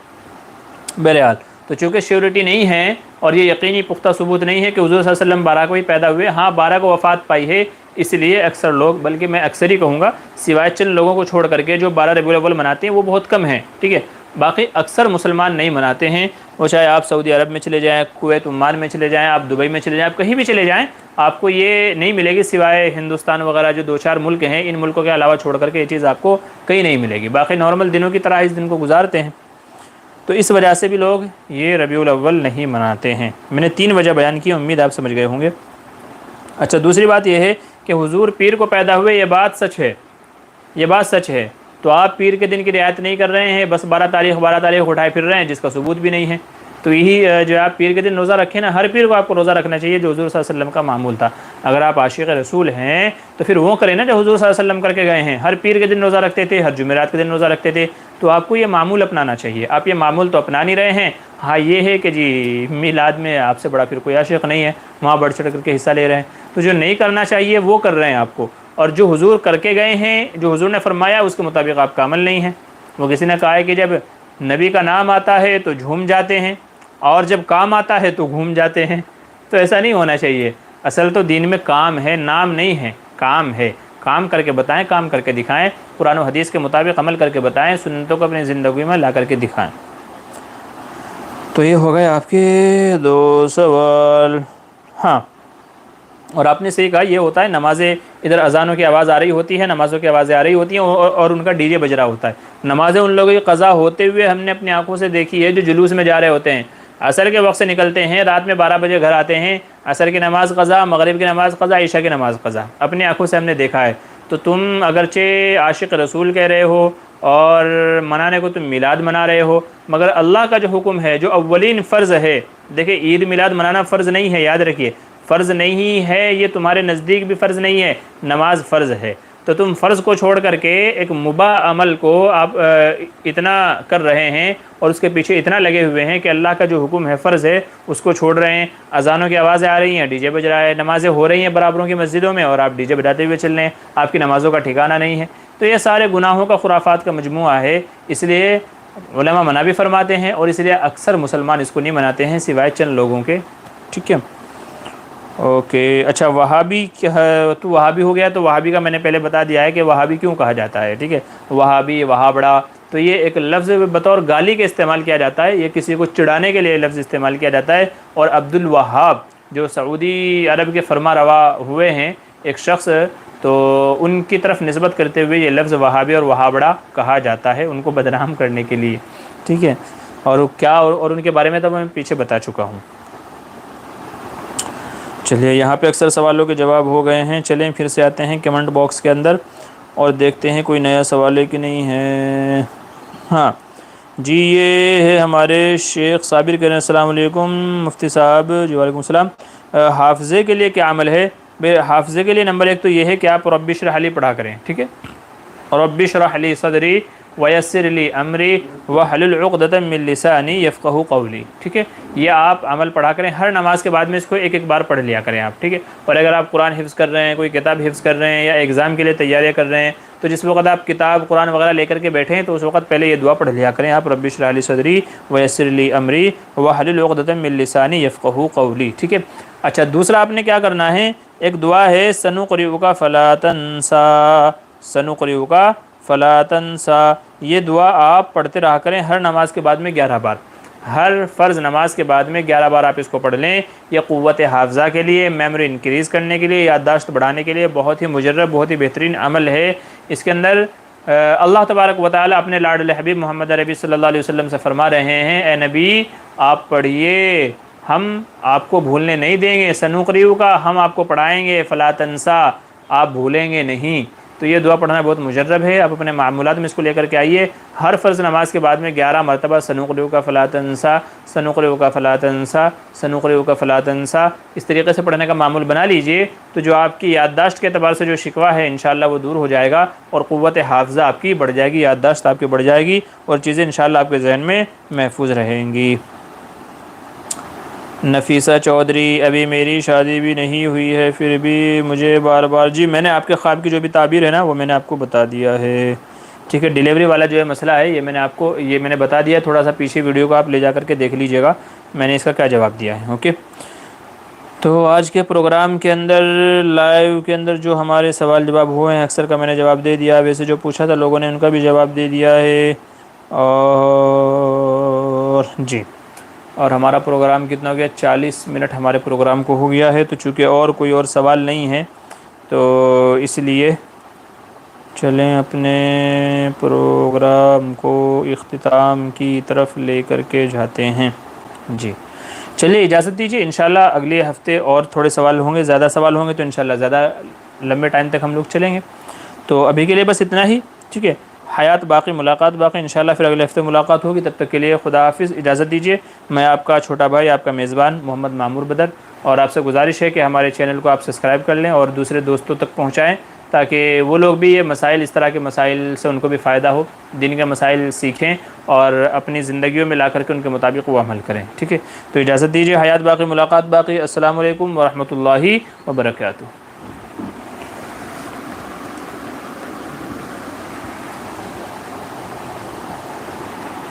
بہرحال تو چونکہ شیورٹی نہیں ہے اور یہ یقینی پختہ ثبوت نہیں ہے کہ حضور صلی اللہ علیہ وسلم 12 کو ہی پیدا ہوئے، ہاں 12 کو وفات پائی ہے، اس لیے اکثر لوگ، بلکہ میں اکثر ہی کہوں گا، سوائے چند لوگوں کو چھوڑ کر کے جو 12 ربیع الاول مناتے ہیں وہ بہت کم ہیں، ٹھیک ہے، باقی اکثر مسلمان نہیں مناتے ہیں۔ وہ چاہے آپ سعودی عرب میں چلے جائیں، کویت عمان میں چلے جائیں، آپ دبئی میں چلے جائیں، آپ کہیں بھی چلے جائیں، آپ کو یہ نہیں ملے گی سوائے ہندوستان وغیرہ جو 2-4 ملک ہیں، ان ملکوں کے علاوہ چھوڑ کر کے یہ چیز آپ کو کہیں نہیں ملے گی، باقی نارمل دنوں کی طرح اس دن کو گزارتے ہیں۔ تو اس وجہ سے بھی لوگ یہ ربیع الاول نہیں مناتے ہیں۔ میں نے 3 وجہ بیان کی، امید آپ سمجھ گئے ہوں گے۔ اچھا، دوسری بات یہ ہے کہ حضور پیر کو پیدا ہوئے، یہ بات سچ ہے، یہ بات سچ ہے، تو آپ پیر کے دن کی رعایت نہیں کر رہے ہیں، بس 12 تاریخ اٹھائے پھر رہے ہیں جس کا ثبوت بھی نہیں ہے۔ تو یہی جو آپ پیر کے دن روزہ رکھیں نا، ہر پیر کو آپ کو روزہ رکھنا چاہیے جو حضور صلی اللہ علیہ وسلم کا معمول تھا۔ اگر آپ عاشق رسول ہیں تو پھر وہ کریں نا جو حضور صلی اللہ علیہ وسلم کر کے گئے ہیں، ہر پیر کے دن روزہ رکھتے تھے، ہر جمعرات کے دن روزہ رکھتے تھے، تو آپ کو یہ معمول اپنانا چاہیے۔ آپ یہ معمول تو اپنا نہیں رہے ہیں، ہاں یہ ہے کہ جی میلاد میں آپ سے بڑا پھر کوئی عاشق نہیں ہے، وہاں بڑھ چڑھ کر کے حصہ لے رہے ہیں، تو جو نہیں کرنا چاہیے وہ کر رہے ہیں آپ کو، اور جو حضور کر کے گئے ہیں، جو حضور نے فرمایا اس کے مطابق آپ کا عمل نہیں ہے۔ وہ کسی نے کہا ہے کہ جب نبی کا نام آتا ہے تو جھوم جاتے ہیں اور جب کام آتا ہے تو گھوم جاتے ہیں، تو ایسا نہیں ہونا چاہیے۔ اصل تو دین میں کام ہے، نام نہیں ہے، کام ہے، کام کر کے بتائیں، کام کر کے دکھائیں، قرآن و حدیث کے مطابق عمل کر کے بتائیں، سنتوں کو اپنی زندگی میں لا کر کے دکھائیں۔ تو یہ ہو گئے آپ کے 2 سوال۔ ہاں، اور آپ نے صحیح کہا، یہ ہوتا ہے نمازیں، ادھر اذانوں کی آواز آ رہی ہوتی ہے، نمازوں کی آوازیں آ رہی ہوتی ہیں، اور ان کا ڈی جے بج رہا ہوتا ہے۔ نمازیں ان لوگوں کی قضا ہوتے ہوئے ہم نے اپنی آنکھوں سے دیکھی ہے جو جلوس میں جا رہے ہوتے ہیں، عصر کے وقت سے نکلتے ہیں، رات میں 12 بجے گھر آتے ہیں، عصر کی نماز قضا، مغرب کی نماز قضا، عشاء کی نماز قضا، اپنی آنکھوں سے ہم نے دیکھا ہے۔ تو تم اگرچہ عاشق رسول کہہ رہے ہو اور منانے کو تم میلاد منا رہے ہو، مگر اللہ کا جو حکم ہے، جو اولین فرض ہے، دیکھیں عید میلاد منانا فرض نہیں ہے، یاد رکھیے، فرض نہیں ہے، یہ تمہارے نزدیک بھی فرض نہیں ہے، نماز فرض ہے، تو تم فرض کو چھوڑ کر کے ایک مباح عمل کو آپ اتنا کر رہے ہیں اور اس کے پیچھے اتنا لگے ہوئے ہیں کہ اللہ کا جو حکم ہے، فرض ہے، اس کو چھوڑ رہے ہیں۔ اذانوں کی آوازیں آ رہی ہیں، ڈی جے بج رہا ہے، نمازیں ہو رہی ہیں برابروں کی مسجدوں میں اور آپ ڈی جے بجاتے ہوئے چل رہے ہیں، آپ کی نمازوں کا ٹھکانہ نہیں ہے۔ تو یہ سارے گناہوں کا، خرافات کا مجموعہ ہے، اس لیے علماء منع بھی فرماتے ہیں، اور اس لیے اکثر مسلمان اس کو نہیں مناتے ہیں سوائے چند لوگوں کے، ٹھیک ہے۔ اوکے، اچھا وہابی کیا ہے؟ تو وہابی ہو گیا، تو وہابی کا میں نے پہلے بتا دیا ہے کہ وہابی کیوں کہا جاتا ہے، ٹھیک ہے، وہابی، وہابڑا، تو یہ ایک لفظ بطور گالی کے استعمال کیا جاتا ہے، یہ کسی کو چڑھانے کے لیے لفظ استعمال کیا جاتا ہے۔ اور عبد الوہاب جو سعودی عرب کے فرما روا ہوئے ہیں ایک شخص، تو ان کی طرف نسبت کرتے ہوئے یہ لفظ وہابی اور وہابڑا کہا جاتا ہے، ان کو بدنام کرنے کے لیے، ٹھیک ہے۔ اور کیا، اور ان کے بارے میں تو میں پیچھے بتا چکا ہوں۔ چلیے، یہاں پہ اکثر سوالوں کے جواب ہو گئے ہیں، چلیں پھر سے آتے ہیں کمنٹ باکس کے اندر اور دیکھتے ہیں کوئی نیا سوال ہے کہ نہیں ہے۔ ہاں جی، یہ ہے ہمارے شیخ صابر کہہ رہے ہیں السلام علیکم مفتی صاحب۔ جی وعلیکم السلام۔ حافظے کے لیے کیا عمل ہے؟ حافظے کے لیے نمبر 1 تو یہ ہے کہ آپ رب اشرح لی پڑھا کریں، ٹھیک ہے، رب اشرح لی صدری ویسر لی امری واحلل عقدۃ من لسانی یفقہوا قولی، ٹھیک ہے، یہ آپ عمل پڑھا کریں، ہر نماز کے بعد میں اس کو ایک بار پڑھ لیا کریں آپ، ٹھیک ہے۔ اور اگر آپ قرآن حفظ کر رہے ہیں، کوئی کتاب حفظ کر رہے ہیں یا ایگزام کے لیے تیاریاں کر رہے ہیں، تو جس وقت آپ کتاب قرآن وغیرہ لے کر کے بیٹھے ہیں تو اس وقت پہلے یہ دعا پڑھ لیا کریں آپ، رب اشرح لی صدری ویسر لی امری واحلل عقدۃ من لسانی یفقہوا قولی، ٹھیک ہے۔ اچھا، دوسرا آپ نے کیا کرنا ہے، ایک دعا ہے سنقرئک فلا تنسیٰ، سنقرئک فلا تنسیٰ، یہ دعا آپ پڑھتے رہا کریں ہر نماز کے بعد میں 11 بار، ہر فرض نماز کے بعد میں 11 بار آپ اس کو پڑھ لیں۔ یہ قوت حافظہ کے لیے، میموری انکریز کرنے کے لیے، یادداشت بڑھانے کے لیے بہت ہی مجرب، بہت ہی بہترین عمل ہے۔ اس کے اندر اللہ تبارک و تعالیٰ اپنے لاڈلے حبیب محمد عربی صلی اللہ علیہ وسلم سے فرما رہے ہیں، اے نبی آپ پڑھیے، ہم آپ کو بھولنے نہیں دیں گے، سنقرئک، ہم آپ کو پڑھائیں گے، فلا تنسیٰ، آپ بھولیں گے نہیں۔ تو یہ دعا پڑھنا بہت مجرب ہے، آپ اپنے معمولات میں اس کو لے کر کے آئیے، ہر فرض نماز کے بعد میں 11 مرتبہ سنقرئک فلا تنسیٰ، سنقرئک فلا تنسیٰ، سنقرئک فلا تنسیٰ، اس طریقے سے پڑھنے کا معمول بنا لیجئے، تو جو آپ کی یادداشت کے اعتبار سے جو شکوہ ہے انشاءاللہ وہ دور ہو جائے گا، اور قوت حافظہ آپ کی بڑھ جائے گی، یادداشت آپ کی بڑھ جائے گی، اور چیزیں انشاءاللہ آپ کے ذہن میں محفوظ رہیں گی۔ نفیسہ چودھری، ابھی میری شادی بھی نہیں ہوئی ہے پھر بھی مجھے بار بار، جی میں نے آپ کے خواب کی جو بھی تعبیر ہے نا وہ میں نے آپ کو بتا دیا ہے، ٹھیک ہے. ڈیلیوری والا جو ہے مسئلہ ہے یہ میں نے آپ کو بتا دیا ہے. تھوڑا سا پیچھے ویڈیو کو آپ لے جا کر کے دیکھ لیجئے گا میں نے اس کا کیا جواب دیا ہے. اوکے، تو آج کے پروگرام کے اندر لائیو کے اندر جو ہمارے سوال جواب ہوئے ہیں اکثر کا میں نے جواب دے دیا. ویسے جو پوچھا تھا لوگوں نے ان کا بھی جواب دے دیا ہے. اور جی، اور ہمارا پروگرام کتنا ہو گیا؟ 40 منٹ ہمارے پروگرام کو ہو گیا ہے. تو چونکہ اور کوئی اور سوال نہیں ہے تو اس لیے چلیں اپنے پروگرام کو اختتام کی طرف لے کر کے جاتے ہیں. جی چلیے اجازت دیجیے، انشاءاللہ اگلے ہفتے اور تھوڑے سوال ہوں گے، زیادہ سوال ہوں گے تو انشاءاللہ زیادہ لمبے ٹائم تک ہم لوگ چلیں گے. تو ابھی کے لیے بس اتنا ہی، ٹھیک ہے. حیات باقی ملاقات باقی، انشاءاللہ پھر اگلے ہفتے ملاقات ہوگی. تب تک کے لیے خدا حافظ، اجازت دیجیے. میں آپ کا چھوٹا بھائی، آپ کا میزبان محمد معمور بدر، اور آپ سے گزارش ہے کہ ہمارے چینل کو آپ سبسکرائب کر لیں اور دوسرے دوستوں تک پہنچائیں تاکہ وہ لوگ بھی یہ مسائل، اس طرح کے مسائل سے ان کو بھی فائدہ ہو، دین کے مسائل سیکھیں اور اپنی زندگیوں میں لا کر کے ان کے مطابق وہ عمل کریں. ٹھیک ہے، تو اجازت دیجیے. حیات باقی ملاقات باقی. السلام علیکم ورحمۃ اللہ وبرکاتہ.